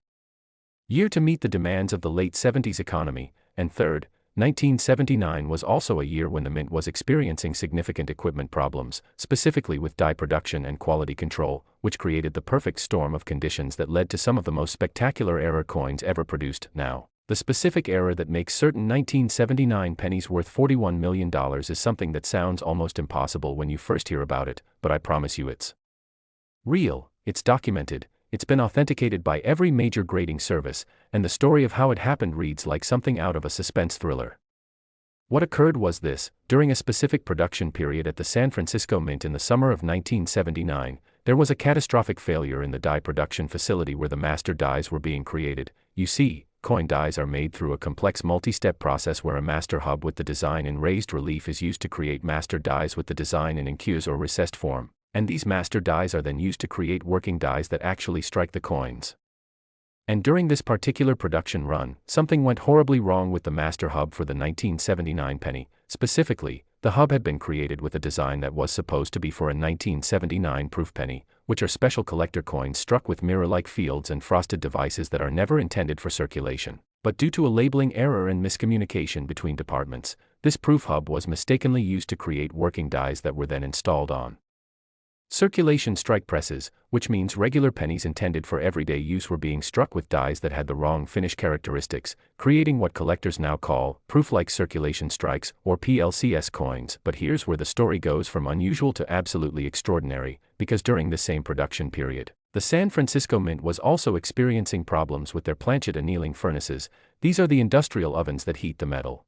year to meet the demands of the late 70s economy. And third, 1979 was also a year when the mint was experiencing significant equipment problems, specifically with die production and quality control, which created the perfect storm of conditions that led to some of the most spectacular error coins ever produced. Now, the specific error that makes certain 1979 pennies worth $41 million is something that sounds almost impossible when you first hear about it, but I promise you it's real, it's documented, it's been authenticated by every major grading service, and the story of how it happened reads like something out of a suspense thriller. What occurred was this: during a specific production period at the San Francisco Mint in the summer of 1979, there was a catastrophic failure in the die production facility where the master dies were being created. You see, coin dies are made through a complex multi-step process where a master hub with the design in raised relief is used to create master dies with the design in incused or recessed form. And these master dies are then used to create working dies that actually strike the coins. And during this particular production run, something went horribly wrong with the master hub for the 1979 penny. Specifically, the hub had been created with a design that was supposed to be for a 1979 proof penny, which are special collector coins struck with mirror-like fields and frosted devices that are never intended for circulation. But due to a labeling error and miscommunication between departments, this proof hub was mistakenly used to create working dies that were then installed on circulation strike presses, which means regular pennies intended for everyday use were being struck with dies that had the wrong finish characteristics, creating what collectors now call proof-like circulation strikes, or PLCS coins. But here's where the story goes from unusual to absolutely extraordinary, because during the same production period, The San Francisco Mint was also experiencing problems with their planchet annealing furnaces. These are the industrial ovens that heat the metal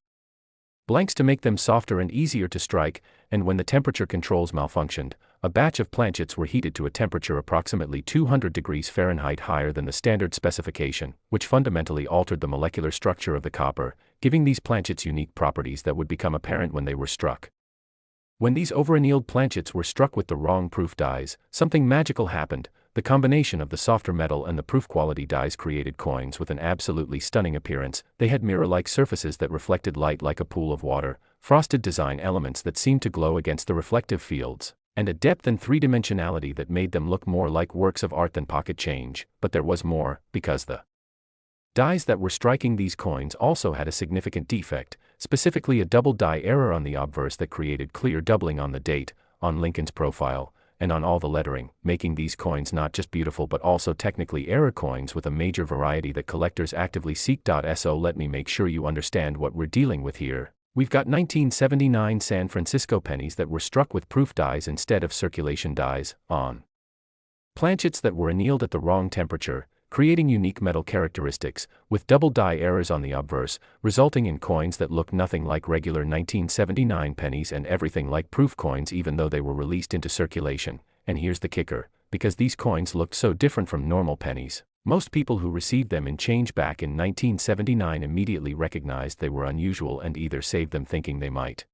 blanks to make them softer and easier to strike, and when the temperature controls malfunctioned, a batch of planchets were heated to a temperature approximately 200 degrees Fahrenheit higher than the standard specification, which fundamentally altered the molecular structure of the copper, giving these planchets unique properties that would become apparent when they were struck. When these overannealed planchets were struck with the wrong proof dies, something magical happened. The combination of the softer metal and the proof quality dies created coins with an absolutely stunning appearance. They had mirror-like surfaces that reflected light like a pool of water, frosted design elements that seemed to glow against the reflective fields, and a depth and three-dimensionality that made them look more like works of art than pocket change. But there was more, because the dies that were striking these coins also had a significant defect, specifically a double die error on the obverse that created clear doubling on the date, on Lincoln's profile, and on all the lettering, making these coins not just beautiful but also technically error coins with a major variety that collectors actively seek. So let me make sure you understand what we're dealing with here. We've got 1979 San Francisco pennies that were struck with proof dies instead of circulation dies, on planchets that were annealed at the wrong temperature, creating unique metal characteristics, with double die errors on the obverse, resulting in coins that look nothing like regular 1979 pennies and everything like proof coins even though they were released into circulation. And here's the kicker, because these coins looked so different from normal pennies, most people who received them in change back in 1979 immediately recognized they were unusual and either saved them thinking they might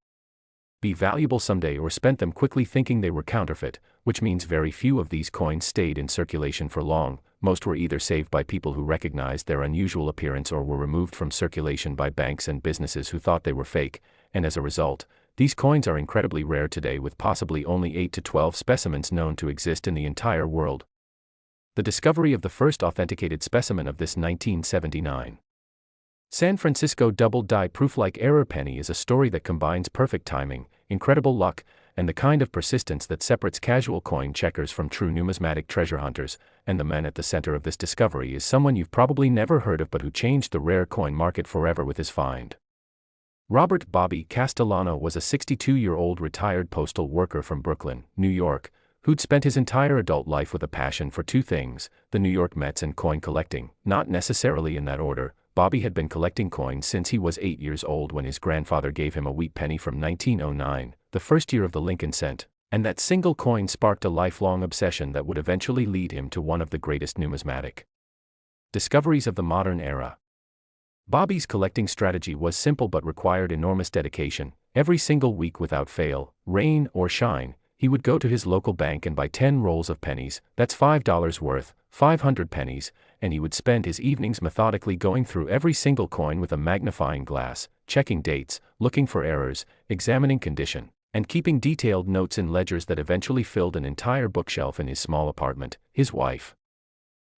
be valuable someday or spent them quickly thinking they were counterfeit, which means very few of these coins stayed in circulation for long. Most were either saved by people who recognized their unusual appearance or were removed from circulation by banks and businesses who thought they were fake, and as a result, these coins are incredibly rare today with possibly only 8 to 12 specimens known to exist in the entire world. The discovery of the first authenticated specimen of this 1979 San Francisco double die proof-like error penny is a story that combines perfect timing, incredible luck, and the kind of persistence that separates casual coin checkers from true numismatic treasure hunters. And the man at the center of this discovery is someone you've probably never heard of but who changed the rare coin market forever with his find. Robert Bobby Castellano was a 62-year-old retired postal worker from Brooklyn, New York, who'd spent his entire adult life with a passion for two things: the New York Mets and coin collecting. Not necessarily in that order. Bobby had been collecting coins since he was 8 years old when his grandfather gave him a wheat penny from 1909, the first year of the Lincoln cent, and that single coin sparked a lifelong obsession that would eventually lead him to one of the greatest numismatic discoveries of the modern era. Bobby's collecting strategy was simple but required enormous dedication. Every single week without fail, rain or shine, he would go to his local bank and buy 10 rolls of pennies, that's $5 worth, 500 pennies, and he would spend his evenings methodically going through every single coin with a magnifying glass, checking dates, looking for errors, examining condition, and keeping detailed notes in ledgers that eventually filled an entire bookshelf in his small apartment. His wife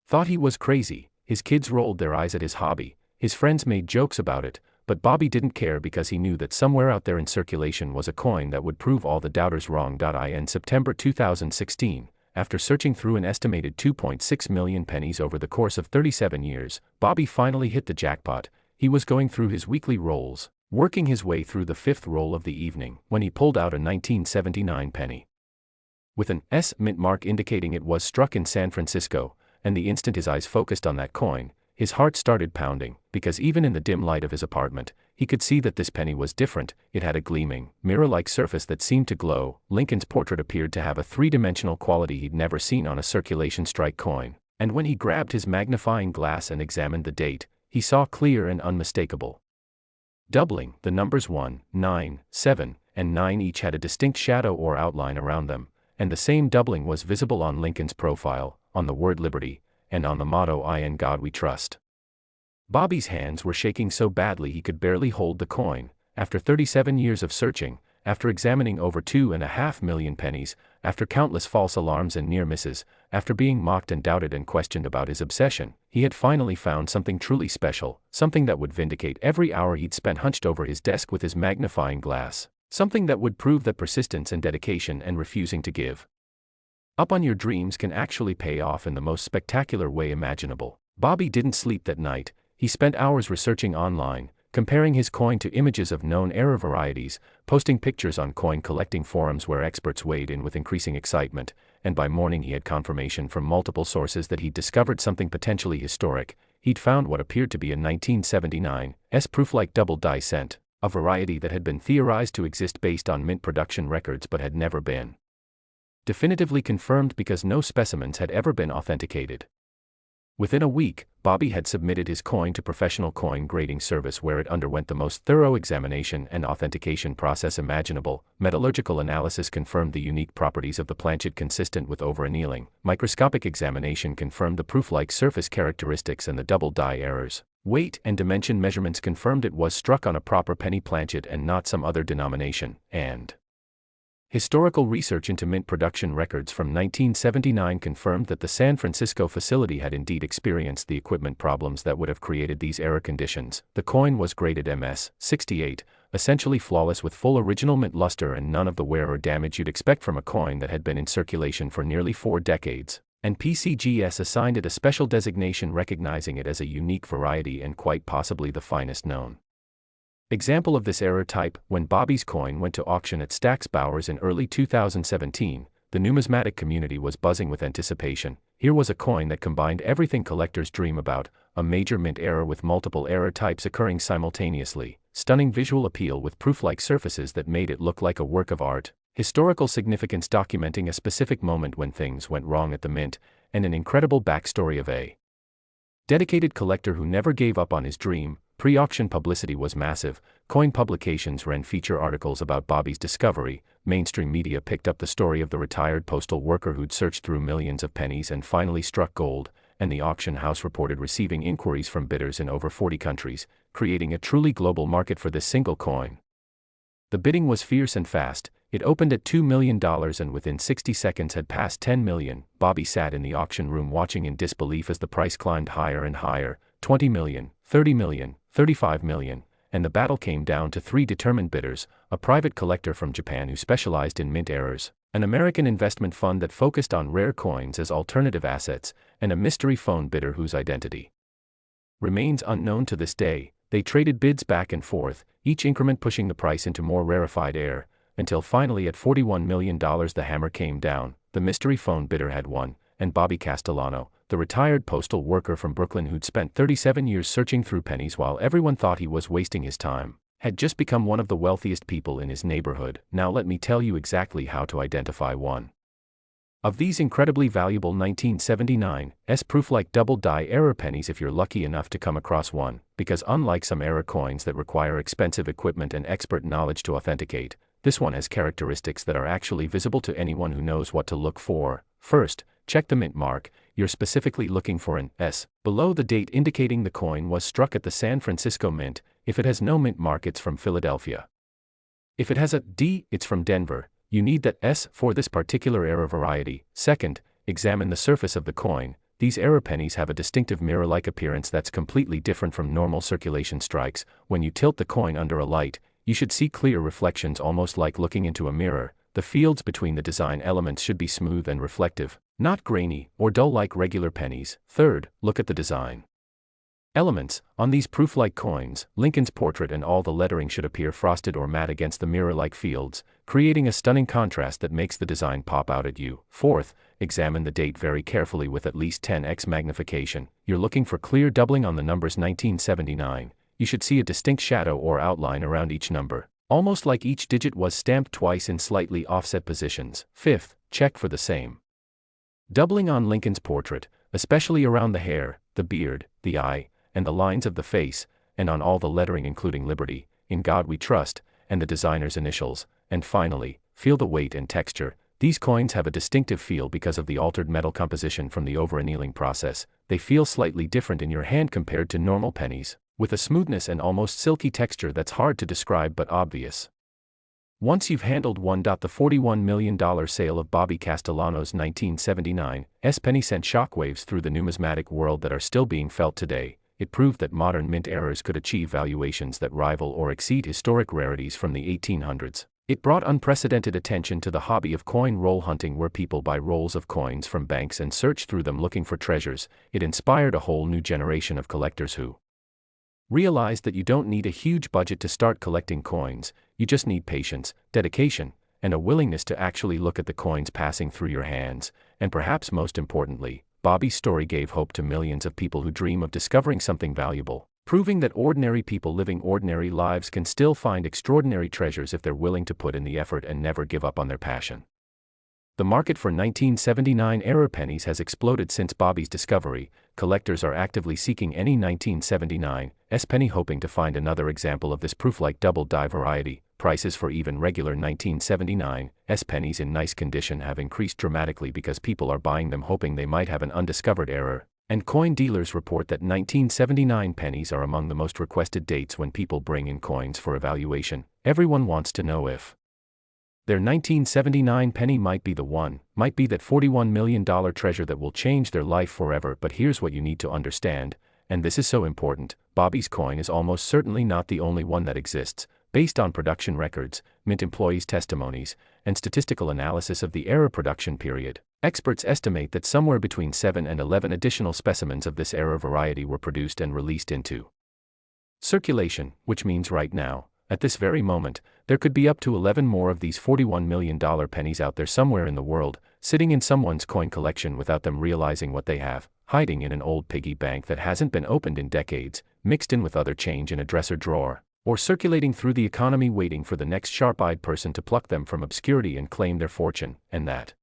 thought he was crazy, his kids rolled their eyes at his hobby, his friends made jokes about it, but Bobby didn't care because he knew that somewhere out there in circulation was a coin that would prove all the doubters wrong. In September 2016, after searching through an estimated 2.6 million pennies over the course of 37 years, Bobby finally hit the jackpot. He was going through his weekly rolls, working his way through the fifth roll of the evening, when he pulled out a 1979 penny with an S mint mark indicating it was struck in San Francisco, and the instant his eyes focused on that coin, his heart started pounding, because even in the dim light of his apartment, he could see that this penny was different. It had a gleaming, mirror-like surface that seemed to glow. Lincoln's portrait appeared to have a three-dimensional quality he'd never seen on a circulation strike coin, and when he grabbed his magnifying glass and examined the date, he saw clear and unmistakable doubling. The numbers 1, 9, 7, and 9 each had a distinct shadow or outline around them, and the same doubling was visible on Lincoln's profile, on the word Liberty, and on the motto "In God We Trust." Bobby's hands were shaking so badly he could barely hold the coin. After 37 years of searching, after examining over 2.5 million pennies, after countless false alarms and near misses, after being mocked and doubted and questioned about his obsession, he had finally found something truly special, something that would vindicate every hour he'd spent hunched over his desk with his magnifying glass, something that would prove that persistence and dedication and refusing to give up on your dreams can actually pay off in the most spectacular way imaginable. Bobby didn't sleep that night. He spent hours researching online, comparing his coin to images of known error varieties, posting pictures on coin collecting forums where experts weighed in with increasing excitement, and by morning he had confirmation from multiple sources that he'd discovered something potentially historic. He'd found what appeared to be a 1979 proof-like double die cent, a variety that had been theorized to exist based on mint production records but had never been definitively confirmed because no specimens had ever been authenticated. Within a week, Bobby had submitted his coin to professional coin grading service where it underwent the most thorough examination and authentication process imaginable. Metallurgical analysis confirmed the unique properties of the planchet consistent with over-annealing. Microscopic examination confirmed the proof-like surface characteristics and the double die errors. Weight and dimension measurements confirmed it was struck on a proper penny planchet and not some other denomination, and historical research into mint production records from 1979 confirmed that the San Francisco facility had indeed experienced the equipment problems that would have created these error conditions. The coin was graded MS-68, essentially flawless with full original mint luster and none of the wear or damage you'd expect from a coin that had been in circulation for nearly 4 decades, and PCGS assigned it a special designation recognizing it as a unique variety and quite possibly the finest known example of this error type. When Bobby's coin went to auction at Stack's Bowers in early 2017, the numismatic community was buzzing with anticipation. Here was a coin that combined everything collectors dream about: a major mint error with multiple error types occurring simultaneously, stunning visual appeal with proof-like surfaces that made it look like a work of art, historical significance documenting a specific moment when things went wrong at the mint, and an incredible backstory of a dedicated collector who never gave up on his dream. Pre-auction publicity was massive. Coin publications ran feature articles about Bobby's discovery. Mainstream media picked up the story of the retired postal worker who'd searched through millions of pennies and finally struck gold, and the auction house reported receiving inquiries from bidders in over 40 countries, creating a truly global market for this single coin. The bidding was fierce and fast. It opened at $2 million and within 60 seconds had passed $10 million. Bobby sat in the auction room watching in disbelief as the price climbed higher and higher: $20 million, $30 million, $35 million, and the battle came down to 3 determined bidders: a private collector from Japan who specialized in mint errors, an American investment fund that focused on rare coins as alternative assets, and a mystery phone bidder whose identity remains unknown to this day. They traded bids back and forth, each increment pushing the price into more rarefied air, until finally at $41 million the hammer came down. The mystery phone bidder had won, and Bobby Castellano, the retired postal worker from Brooklyn who'd spent 37 years searching through pennies while everyone thought he was wasting his time, had just become one of the wealthiest people in his neighborhood. Now let me tell you exactly how to identify one of these incredibly valuable 1979 proof-like double die error pennies if you're lucky enough to come across one, because unlike some error coins that require expensive equipment and expert knowledge to authenticate, this one has characteristics that are actually visible to anyone who knows what to look for. First, check the mint mark. You're specifically looking for an S below the date indicating the coin was struck at the San Francisco Mint. If it has no mint mark, it's from Philadelphia. If it has a D, it's from Denver. You need that S for this particular error variety. Second, examine the surface of the coin. These error pennies have a distinctive mirror-like appearance that's completely different from normal circulation strikes. When you tilt the coin under a light, you should see clear reflections almost like looking into a mirror. The fields between the design elements should be smooth and reflective, not grainy or dull like regular pennies. Third, look at the design elements. On these proof-like coins, Lincoln's portrait and all the lettering should appear frosted or matte against the mirror-like fields, creating a stunning contrast that makes the design pop out at you. Fourth, examine the date very carefully with at least 10x magnification. You're looking for clear doubling on the numbers 1979. You should see a distinct shadow or outline around each number, almost like each digit was stamped twice in slightly offset positions. Fifth, check for the same doubling on Lincoln's portrait, especially around the hair, the beard, the eye, and the lines of the face, and on all the lettering including Liberty, In God We Trust, and the designer's initials. And finally, feel the weight and texture. These coins have a distinctive feel because of the altered metal composition from the over-annealing process. They feel slightly different in your hand compared to normal pennies, with a smoothness and almost silky texture that's hard to describe but obvious once you've handled one. The $41 million sale of Bobby Castellano's 1979 penny sent shockwaves through the numismatic world that are still being felt today. It proved that modern mint errors could achieve valuations that rival or exceed historic rarities from the 1800s. It brought unprecedented attention to the hobby of coin roll hunting, where people buy rolls of coins from banks and search through them looking for treasures. It inspired a whole new generation of collectors who realized that you don't need a huge budget to start collecting coins. You just need patience, dedication, and a willingness to actually look at the coins passing through your hands, and perhaps most importantly, Bobby's story gave hope to millions of people who dream of discovering something valuable, proving that ordinary people living ordinary lives can still find extraordinary treasures if they're willing to put in the effort and never give up on their passion. The market for 1979-era pennies has exploded since Bobby's discovery. Collectors are actively seeking any 1979's penny, hoping to find another example of this proof-like double-die variety. Prices for even regular 1979's pennies in nice condition have increased dramatically because people are buying them hoping they might have an undiscovered error, and coin dealers report that 1979 pennies are among the most requested dates when people bring in coins for evaluation. Everyone wants to know if their 1979 penny might be the one, might be that $41 million treasure that will change their life forever. But here's what you need to understand, and this is so important: Bobby's coin is almost certainly not the only one that exists. Based on production records, mint employees' testimonies, and statistical analysis of the era production period, experts estimate that somewhere between 7 and 11 additional specimens of this era variety were produced and released into circulation, which means right now, at this very moment, there could be up to 11 more of these $41 million pennies out there somewhere in the world, sitting in someone's coin collection without them realizing what they have, hiding in an old piggy bank that hasn't been opened in decades, mixed in with other change in a dresser drawer, or circulating through the economy waiting for the next sharp-eyed person to pluck them from obscurity and claim their fortune. And that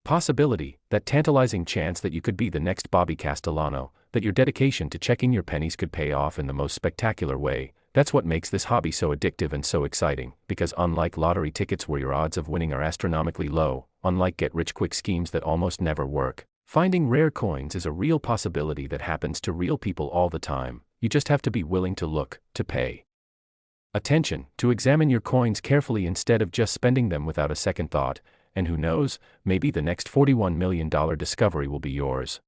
possibility, that tantalizing chance that you could be the next Bobby Castellano, that your dedication to checking your pennies could pay off in the most spectacular way, that's what makes this hobby so addictive and so exciting, because unlike lottery tickets where your odds of winning are astronomically low, unlike get-rich-quick schemes that almost never work, finding rare coins is a real possibility that happens to real people all the time. You just have to be willing to look, to pay attention, to examine your coins carefully instead of just spending them without a second thought, and who knows, maybe the next $41 million discovery will be yours.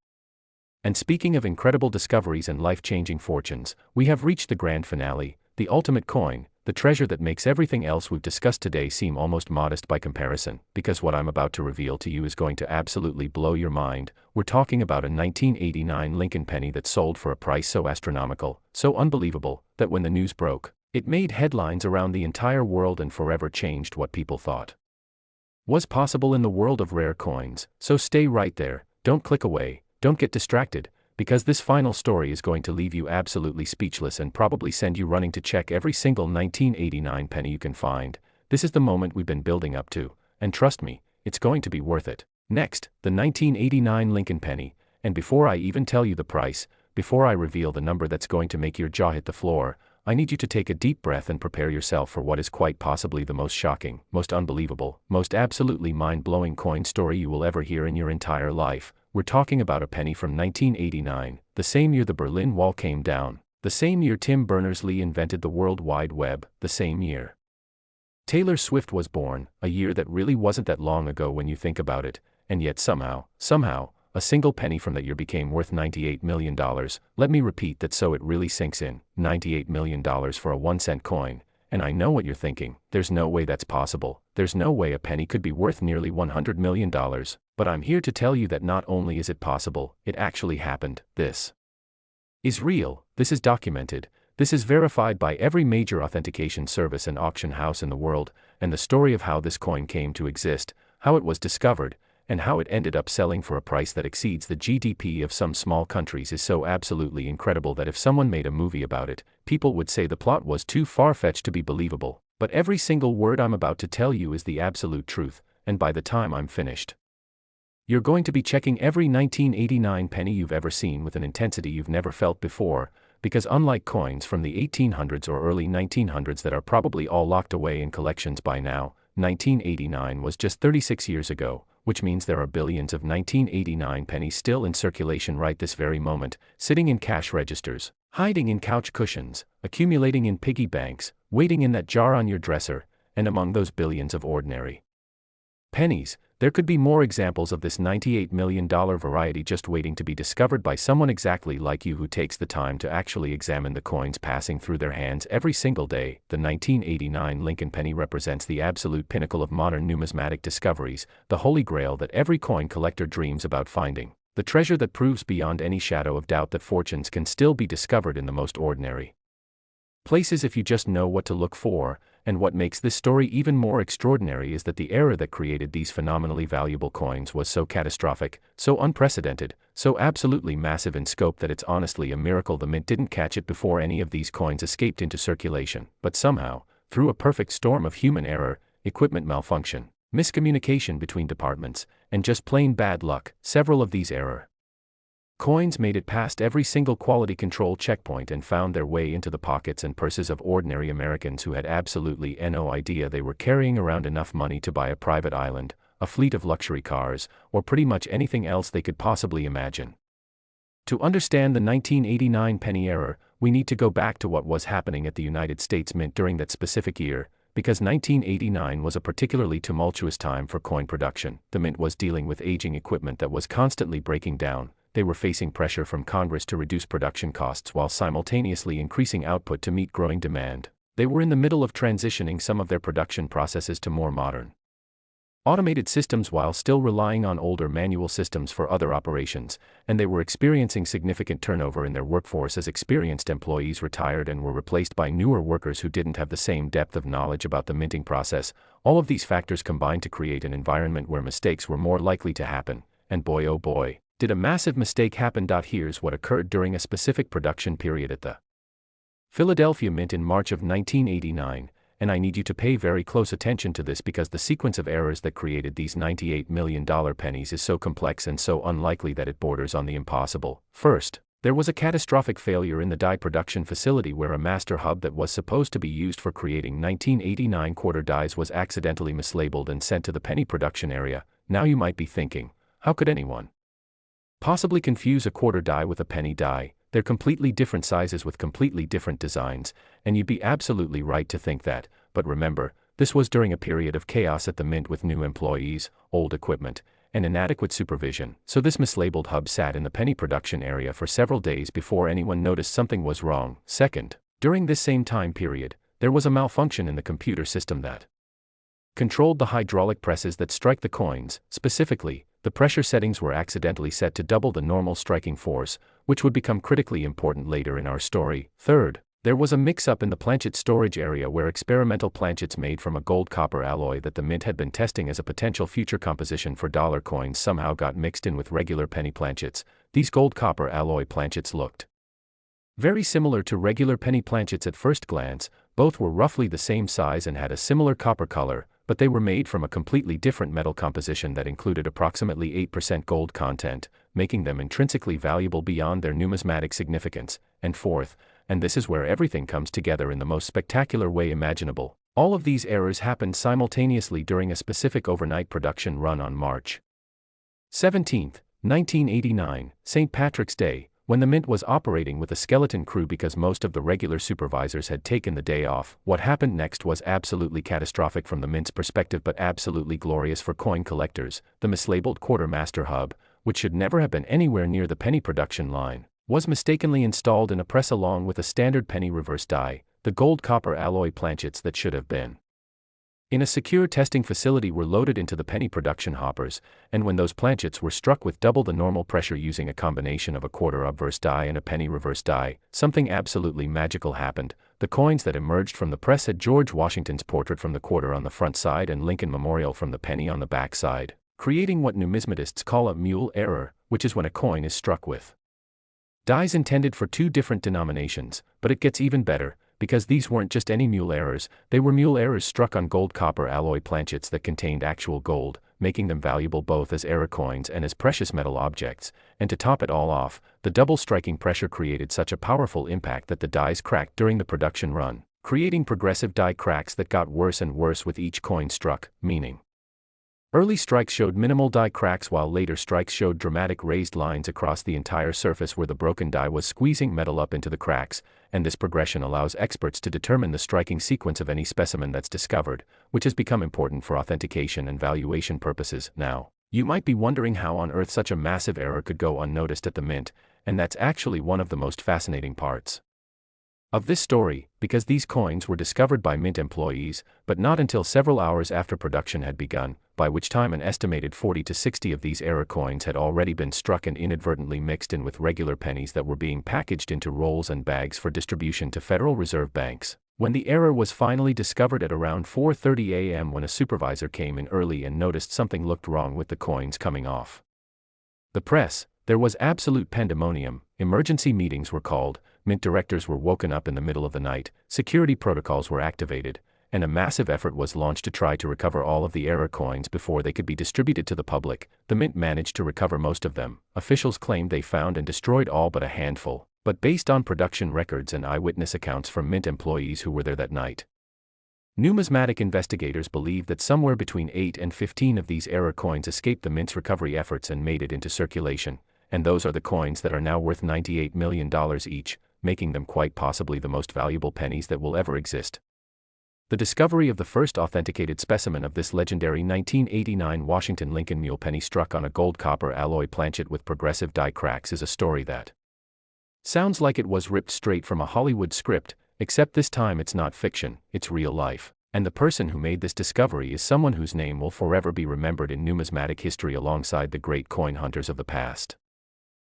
And speaking of incredible discoveries and life-changing fortunes, we have reached the grand finale, the ultimate coin, the treasure that makes everything else we've discussed today seem almost modest by comparison, because what I'm about to reveal to you is going to absolutely blow your mind. We're talking about a 1989 Lincoln penny that sold for a price so astronomical, so unbelievable, that when the news broke, it made headlines around the entire world and forever changed what people thought was possible in the world of rare coins. So stay right there, don't click away, don't get distracted, because this final story is going to leave you absolutely speechless and probably send you running to check every single 1989 penny you can find. This is the moment we've been building up to, and trust me, it's going to be worth it. Next, the 1989 Lincoln penny, and before I even tell you the price, before I reveal the number that's going to make your jaw hit the floor, I need you to take a deep breath and prepare yourself for what is quite possibly the most shocking, most unbelievable, most absolutely mind-blowing coin story you will ever hear in your entire life. We're talking about a penny from 1989, the same year the Berlin Wall came down, the same year Tim Berners-Lee invented the World Wide Web, the same year Taylor Swift was born, a year that really wasn't that long ago when you think about it, and yet somehow, a single penny from that year became worth $98 million. Let me repeat that so it really sinks in, $98 million for a 1-cent coin. And I know what you're thinking, there's no way that's possible, there's no way a penny could be worth nearly $100 million, but I'm here to tell you that not only is it possible, it actually happened. This is real, this is documented, this is verified by every major authentication service and auction house in the world, and the story of how this coin came to exist, how it was discovered, and how it ended up selling for a price that exceeds the GDP of some small countries is so absolutely incredible that if someone made a movie about it, people would say the plot was too far-fetched to be believable. But every single word I'm about to tell you is the absolute truth, and by the time I'm finished, you're going to be checking every 1989 penny you've ever seen with an intensity you've never felt before, because unlike coins from the 1800s or early 1900s that are probably all locked away in collections by now, 1989 was just 36 years ago, which means there are billions of 1989 pennies still in circulation right this very moment, sitting in cash registers, hiding in couch cushions, accumulating in piggy banks, waiting in that jar on your dresser, and among those billions of ordinary pennies, there could be more examples of this $98 million variety just waiting to be discovered by someone exactly like you who takes the time to actually examine the coins passing through their hands every single day. The 1989 Lincoln penny represents the absolute pinnacle of modern numismatic discoveries, the holy grail that every coin collector dreams about finding, the treasure that proves beyond any shadow of doubt that fortunes can still be discovered in the most ordinary places if you just know what to look for. And what makes this story even more extraordinary is that the error that created these phenomenally valuable coins was so catastrophic, so unprecedented, so absolutely massive in scope that it's honestly a miracle the mint didn't catch it before any of these coins escaped into circulation. But somehow, through a perfect storm of human error, equipment malfunction, miscommunication between departments, and just plain bad luck, several of these error coins made it past every single quality control checkpoint and found their way into the pockets and purses of ordinary Americans who had absolutely no idea they were carrying around enough money to buy a private island, a fleet of luxury cars, or pretty much anything else they could possibly imagine. To understand the 1989 penny error, we need to go back to what was happening at the United States Mint during that specific year, because 1989 was a particularly tumultuous time for coin production. The Mint was dealing with aging equipment that was constantly breaking down. They were facing pressure from Congress to reduce production costs while simultaneously increasing output to meet growing demand. They were in the middle of transitioning some of their production processes to more modern, automated systems while still relying on older manual systems for other operations, and they were experiencing significant turnover in their workforce as experienced employees retired and were replaced by newer workers who didn't have the same depth of knowledge about the minting process. All of these factors combined to create an environment where mistakes were more likely to happen, and boy oh boy, did a massive mistake happen. Here's what occurred during a specific production period at the Philadelphia Mint in March of 1989, and I need you to pay very close attention to this because the sequence of errors that created these $98 million pennies is so complex and so unlikely that it borders on the impossible. First, there was a catastrophic failure in the die production facility where a master hub that was supposed to be used for creating 1989 quarter dies was accidentally mislabeled and sent to the penny production area. Now you might be thinking, how could anyone possibly confuse a quarter die with a penny die? They're completely different sizes with completely different designs, and you'd be absolutely right to think that, but remember, this was during a period of chaos at the Mint with new employees, old equipment, and inadequate supervision, so this mislabeled hub sat in the penny production area for several days before anyone noticed something was wrong. Second, during this same time period, there was a malfunction in the computer system that controlled the hydraulic presses that strike the coins. Specifically, the pressure settings were accidentally set to double the normal striking force, which would become critically important later in our story. Third, there was a mix-up in the planchet storage area where experimental planchets made from a gold-copper alloy that the Mint had been testing as a potential future composition for dollar coins somehow got mixed in with regular penny planchets. These gold-copper alloy planchets looked very similar to regular penny planchets at first glance. Both were roughly the same size and had a similar copper color, but they were made from a completely different metal composition that included approximately 8% gold content, making them intrinsically valuable beyond their numismatic significance. And fourth, and this is where everything comes together in the most spectacular way imaginable, all of these errors happened simultaneously during a specific overnight production run on March 17, 1989, St. Patrick's Day, when the Mint was operating with a skeleton crew because most of the regular supervisors had taken the day off. What happened next was absolutely catastrophic from the Mint's perspective but absolutely glorious for coin collectors. The mislabeled quartermaster hub, which should never have been anywhere near the penny production line, was mistakenly installed in a press along with a standard penny reverse die. The gold-copper alloy planchets that should have been in a secure testing facility were loaded into the penny production hoppers, and when those planchets were struck with double the normal pressure using a combination of a quarter obverse die and a penny reverse die, something absolutely magical happened. The coins that emerged from the press had George Washington's portrait from the quarter on the front side and Lincoln Memorial from the penny on the back side, creating what numismatists call a Mule error, which is when a coin is struck with dies intended for two different denominations. But it gets even better, because these weren't just any Mule errors, they were Mule errors struck on gold-copper alloy planchets that contained actual gold, making them valuable both as error coins and as precious metal objects. And to top it all off, the double striking pressure created such a powerful impact that the dies cracked during the production run, creating progressive die cracks that got worse and worse with each coin struck, meaning early strikes showed minimal die cracks while later strikes showed dramatic raised lines across the entire surface where the broken die was squeezing metal up into the cracks, and this progression allows experts to determine the striking sequence of any specimen that's discovered, which has become important for authentication and valuation purposes. Now, you might be wondering how on earth such a massive error could go unnoticed at the Mint, and that's actually one of the most fascinating parts of this story, because these coins were discovered by Mint employees, but not until several hours after production had begun, by which time an estimated 40 to 60 of these error coins had already been struck and inadvertently mixed in with regular pennies that were being packaged into rolls and bags for distribution to Federal Reserve banks. When the error was finally discovered at around 4:30 a.m. when a supervisor came in early and noticed something looked wrong with the coins coming off the press, there was absolute pandemonium. Emergency meetings were called, mint directors were woken up in the middle of the night, security protocols were activated, and a massive effort was launched to try to recover all of the error coins before they could be distributed to the public. The mint managed to recover most of them. Officials claimed they found and destroyed all but a handful, but based on production records and eyewitness accounts from mint employees who were there that night. Numismatic investigators believe that somewhere between 8 and 15 of these error coins escaped the mint's recovery efforts and made it into circulation, and those are the coins that are now worth $98 million each, making them quite possibly the most valuable pennies that will ever exist. The discovery of the first authenticated specimen of this legendary 1989 Washington Lincoln Mule penny struck on a gold-copper alloy planchet with progressive die cracks is a story that sounds like it was ripped straight from a Hollywood script, except this time it's not fiction, it's real life, and the person who made this discovery is someone whose name will forever be remembered in numismatic history alongside the great coin hunters of the past.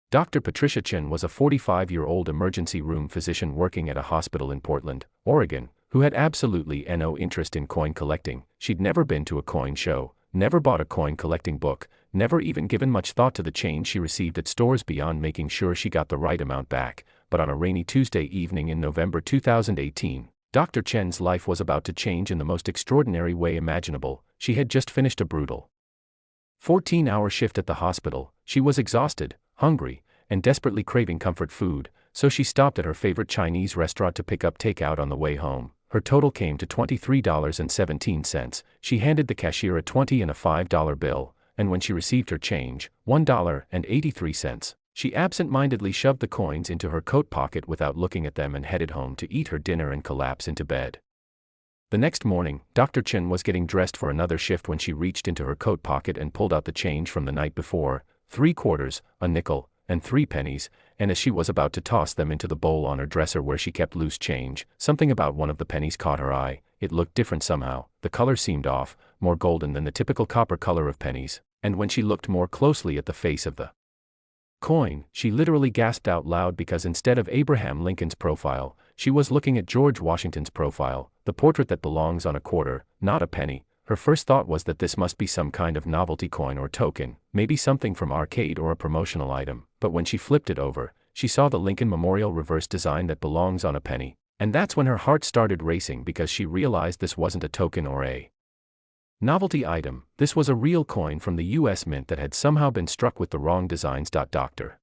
Dr. Patricia Chen was a 45-year-old emergency room physician working at a hospital in Portland, Oregon, who had absolutely no interest in coin collecting. She'd never been to a coin show, never bought a coin collecting book, never even given much thought to the change she received at stores beyond making sure she got the right amount back. But on a rainy Tuesday evening in November 2018, Dr. Chen's life was about to change in the most extraordinary way imaginable. She had just finished a brutal 14-hour shift at the hospital. She was exhausted, hungry, and desperately craving comfort food, so she stopped at her favorite Chinese restaurant to pick up takeout on the way home. Her total came to $23.17. She handed the cashier a $20 and a $5 bill, and when she received her change, $1.83, she absent-mindedly shoved the coins into her coat pocket without looking at them and headed home to eat her dinner and collapse into bed. The next morning, Dr. Chen was getting dressed for another shift when she reached into her coat pocket and pulled out the change from the night before, 3 quarters, a nickel, and 3 pennies, and as she was about to toss them into the bowl on her dresser where she kept loose change, something about one of the pennies caught her eye. It looked different somehow, the color seemed off, more golden than the typical copper color of pennies, and when she looked more closely at the face of the coin, she literally gasped out loud because instead of Abraham Lincoln's profile, she was looking at George Washington's profile, the portrait that belongs on a quarter, not a penny. Her first thought was that this must be some kind of novelty coin or token, maybe something from arcade or a promotional item, but when she flipped it over, she saw the Lincoln Memorial reverse design that belongs on a penny, and that's when her heart started racing because she realized this wasn't a token or a novelty item. This was a real coin from the U.S. Mint that had somehow been struck with the wrong designs. Dr.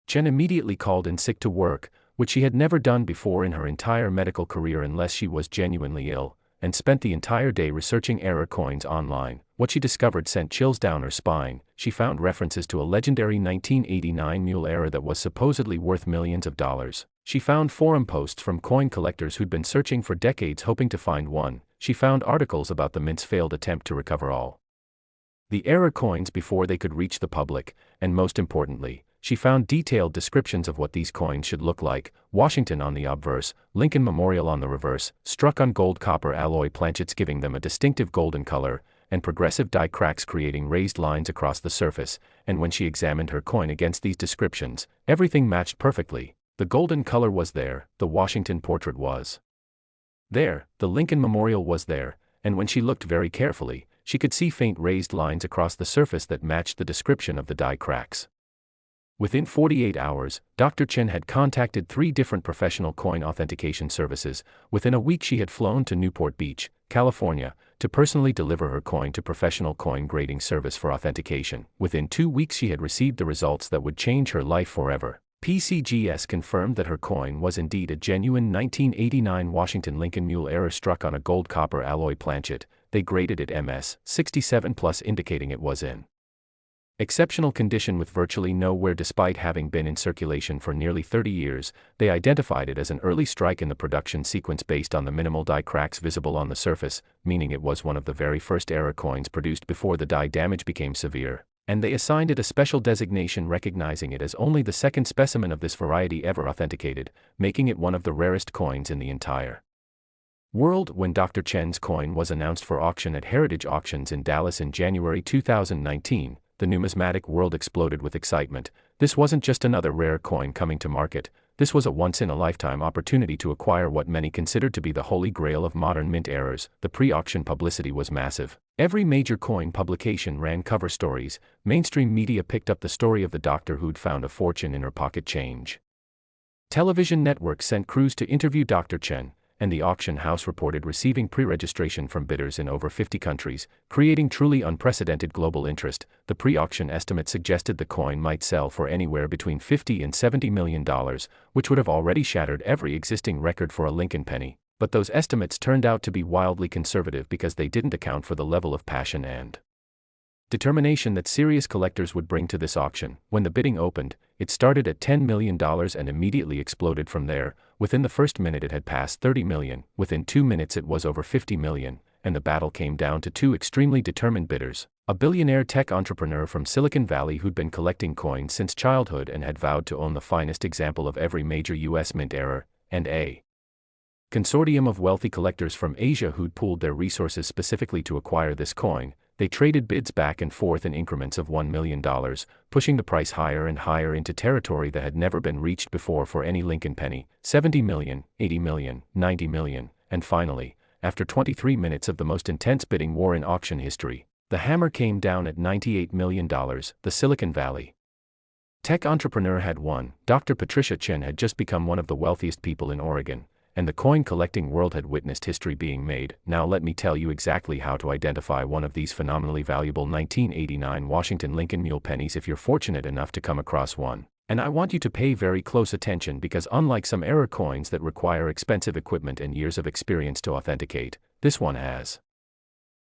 Chen immediately called in sick to work, which she had never done before in her entire medical career unless she was genuinely ill, and spent the entire day researching error coins online. What she discovered sent chills down her spine. She found references to a legendary 1989 Mule error that was supposedly worth millions of dollars. She found forum posts from coin collectors who'd been searching for decades hoping to find one. She found articles about the mint's failed attempt to recover all the error coins before they could reach the public, and most importantly, she found detailed descriptions of what these coins should look like: Washington on the obverse, Lincoln Memorial on the reverse, struck on gold-copper alloy planchets giving them a distinctive golden color, and progressive die cracks creating raised lines across the surface. And when she examined her coin against these descriptions, everything matched perfectly. The golden color was there, the Washington portrait was there, the Lincoln Memorial was there, and when she looked very carefully, she could see faint raised lines across the surface that matched the description of the die cracks. Within 48 hours, Dr. Chen had contacted 3 different professional coin authentication services. Within a week she had flown to Newport Beach, California, to personally deliver her coin to professional coin grading service for authentication. Within 2 weeks she had received the results that would change her life forever. PCGS confirmed that her coin was indeed a genuine 1989 Washington Lincoln Mule error struck on a gold-copper alloy planchet. They graded it MS 67+, indicating it was in exceptional condition with virtually no wear despite having been in circulation for nearly 30 years. They identified it as an early strike in the production sequence based on the minimal die cracks visible on the surface, meaning it was one of the very first error coins produced before the die damage became severe, and they assigned it a special designation recognizing it as only the second specimen of this variety ever authenticated, making it one of the rarest coins in the entire world. When Dr. Chen's coin was announced for auction at Heritage Auctions in Dallas in January 2019, the numismatic world exploded with excitement. This wasn't just another rare coin coming to market. This was a once-in-a-lifetime opportunity to acquire what many considered to be the holy grail of modern mint errors. The pre-auction publicity was massive. Every major coin publication ran cover stories. Mainstream media picked up the story of the doctor who'd found a fortune in her pocket change. Television networks sent crews to interview Dr. Chen, and the auction house reported receiving pre-registration from bidders in over 50 countries, creating truly unprecedented global interest. The pre-auction estimate suggested the coin might sell for anywhere between $50 and $70 million, which would have already shattered every existing record for a Lincoln penny. But those estimates turned out to be wildly conservative because they didn't account for the level of passion and determination that serious collectors would bring to this auction. When the bidding opened, it started at $10 million and immediately exploded from there. Within the first minute it had passed $30 million, within 2 minutes it was over $50 million, and the battle came down to two extremely determined bidders: a billionaire tech entrepreneur from Silicon Valley who'd been collecting coins since childhood and had vowed to own the finest example of every major US mint error, and a consortium of wealthy collectors from Asia who'd pooled their resources specifically to acquire this coin. They traded bids back and forth in increments of $1 million, pushing the price higher and higher into territory that had never been reached before for any Lincoln penny: $70 million, $80 million, $90 million, and finally, after 23 minutes of the most intense bidding war in auction history, the hammer came down at $98 million. The Silicon Valley tech entrepreneur had won. Dr. Patricia Chen had just become one of the wealthiest people in Oregon, and the coin collecting world had witnessed history being made. Now let me tell you exactly how to identify one of these phenomenally valuable 1989 Washington Lincoln Mule pennies if you're fortunate enough to come across one. And I want you to pay very close attention because unlike some error coins that require expensive equipment and years of experience to authenticate, this one has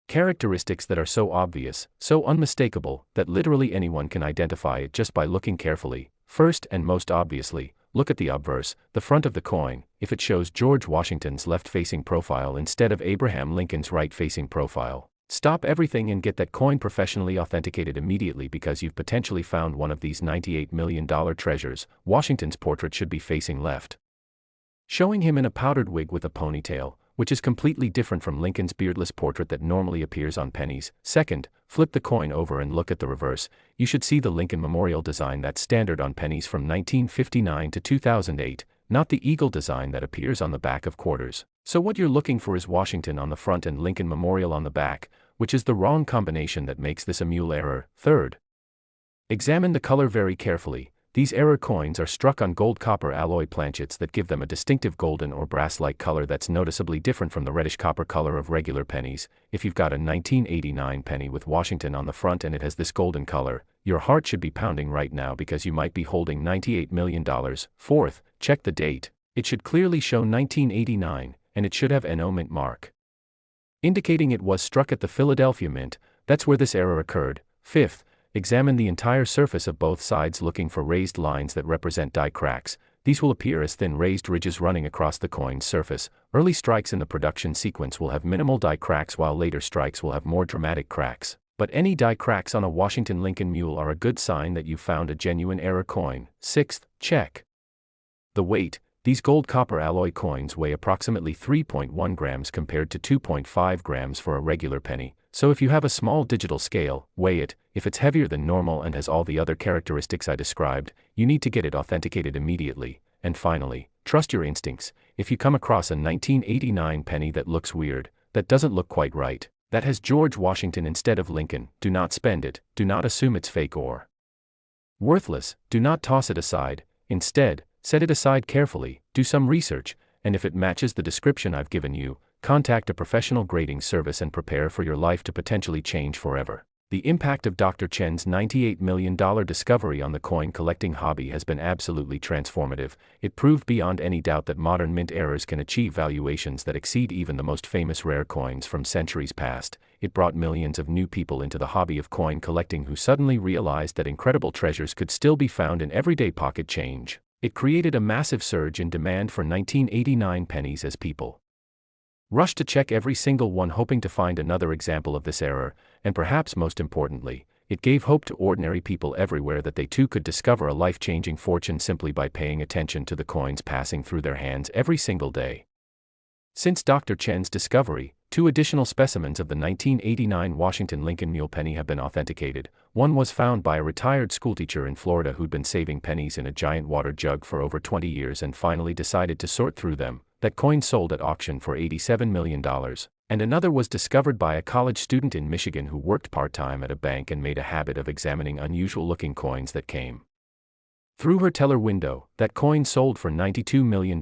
characteristics that are so obvious, so unmistakable, that literally anyone can identify it just by looking carefully. First and most obviously, look at the obverse, the front of the coin. If it shows George Washington's left-facing profile instead of Abraham Lincoln's right-facing profile, stop everything and get that coin professionally authenticated immediately because you've potentially found one of these $98 million treasures. Washington's portrait should be facing left, showing him in a powdered wig with a ponytail, which is completely different from Lincoln's beardless portrait that normally appears on pennies. Second, flip the coin over and look at the reverse. You should see the Lincoln Memorial design that's standard on pennies from 1959 to 2008, not the eagle design that appears on the back of quarters. So what you're looking for is Washington on the front and Lincoln Memorial on the back, which is the wrong combination that makes this a mule error. Third, examine the color very carefully. These error coins are struck on gold-copper alloy planchets that give them a distinctive golden or brass-like color that's noticeably different from the reddish-copper color of regular pennies. If you've got a 1989 penny with Washington on the front and it has this golden color, your heart should be pounding right now because you might be holding $98 million. Fourth, check the date. It should clearly show 1989, and it should have an O mint mark, indicating it was struck at the Philadelphia Mint. That's where this error occurred. Fifth, examine the entire surface of both sides looking for raised lines that represent die cracks. These will appear as thin raised ridges running across the coin's surface. Early strikes in the production sequence will have minimal die cracks while later strikes will have more dramatic cracks. But any die cracks on a Washington Lincoln Mule are a good sign that you found a genuine error coin. Sixth, check the weight. These gold-copper alloy coins weigh approximately 3.1 grams compared to 2.5 grams for a regular penny. So if you have a small digital scale, weigh it. If it's heavier than normal and has all the other characteristics I described, you need to get it authenticated immediately. And finally, trust your instincts. If you come across a 1989 penny that looks weird, that doesn't look quite right, that has George Washington instead of Lincoln, do not spend it. Do not assume it's fake or worthless. Do not toss it aside. Instead, set it aside carefully, do some research, and if it matches the description I've given you, contact a professional grading service and prepare for your life to potentially change forever. The impact of Dr. Chen's $98 million discovery on the coin collecting hobby has been absolutely transformative. It proved beyond any doubt that modern mint errors can achieve valuations that exceed even the most famous rare coins from centuries past. It brought millions of new people into the hobby of coin collecting who suddenly realized that incredible treasures could still be found in everyday pocket change. It created a massive surge in demand for 1989 pennies as people rushed to check every single one hoping to find another example of this error, and perhaps most importantly, it gave hope to ordinary people everywhere that they too could discover a life-changing fortune simply by paying attention to the coins passing through their hands every single day. Since Dr. Chen's discovery, 2 additional specimens of the 1989 Washington Lincoln Mule penny have been authenticated. One was found by a retired schoolteacher in Florida who'd been saving pennies in a giant water jug for over 20 years and finally decided to sort through them. That coin sold at auction for $87 million. And another was discovered by a college student in Michigan who worked part-time at a bank and made a habit of examining unusual-looking coins that came through her teller window. That coin sold for $92 million,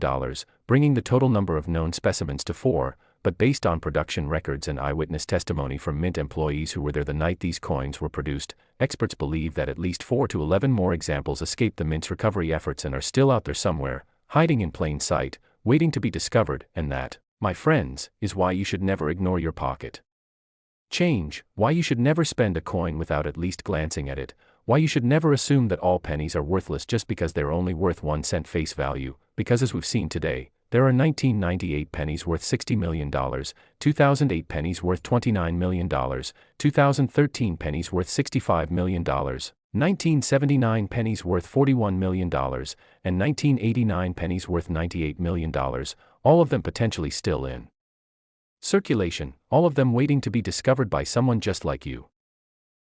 bringing the total number of known specimens to 4, but based on production records and eyewitness testimony from Mint employees who were there the night these coins were produced, experts believe that at least 4 to 11 more examples escaped the Mint's recovery efforts and are still out there somewhere, hiding in plain sight, waiting to be discovered. And that, my friends, is why you should never ignore your pocket change, why you should never spend a coin without at least glancing at it, why you should never assume that all pennies are worthless just because they're only worth 1 cent face value, because as we've seen today, there are 1998 pennies worth $60 million, 2008 pennies worth $29 million, 2013 pennies worth $65 million, 1979 pennies worth $41 million, and 1989 pennies worth $98 million, all of them potentially still in circulation, all of them waiting to be discovered by someone just like you.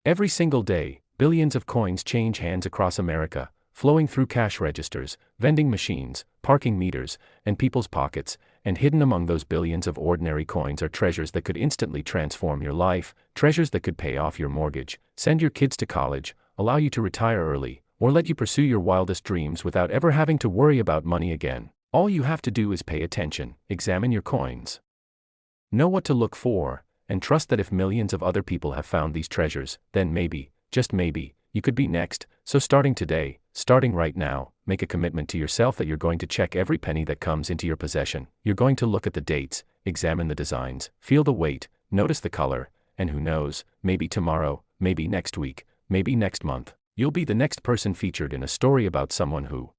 Every single day, billions of coins change hands across America, flowing through cash registers, vending machines, parking meters, and people's pockets, and hidden among those billions of ordinary coins are treasures that could instantly transform your life, treasures that could pay off your mortgage, send your kids to college, allow you to retire early, or let you pursue your wildest dreams without ever having to worry about money again. All you have to do is pay attention, examine your coins, know what to look for, and trust that if millions of other people have found these treasures, then maybe, just maybe, you could be next. So starting today, starting right now, make a commitment to yourself that you're going to check every penny that comes into your possession. You're going to look at the dates, examine the designs, feel the weight, notice the color, and who knows, maybe tomorrow, maybe next week, maybe next month, you'll be the next person featured in a story about someone who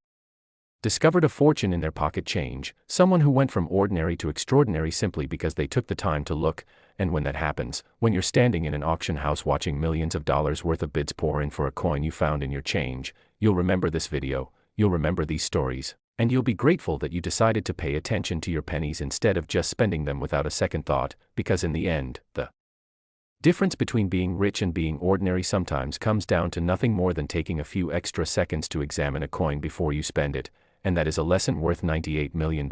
discovered a fortune in their pocket change, someone who went from ordinary to extraordinary simply because they took the time to look. And when that happens, when you're standing in an auction house watching millions of dollars worth of bids pour in for a coin you found in your change, you'll remember this video, you'll remember these stories, and you'll be grateful that you decided to pay attention to your pennies instead of just spending them without a second thought, because in the end, the difference between being rich and being ordinary sometimes comes down to nothing more than taking a few extra seconds to examine a coin before you spend it, and that is a lesson worth $98 million.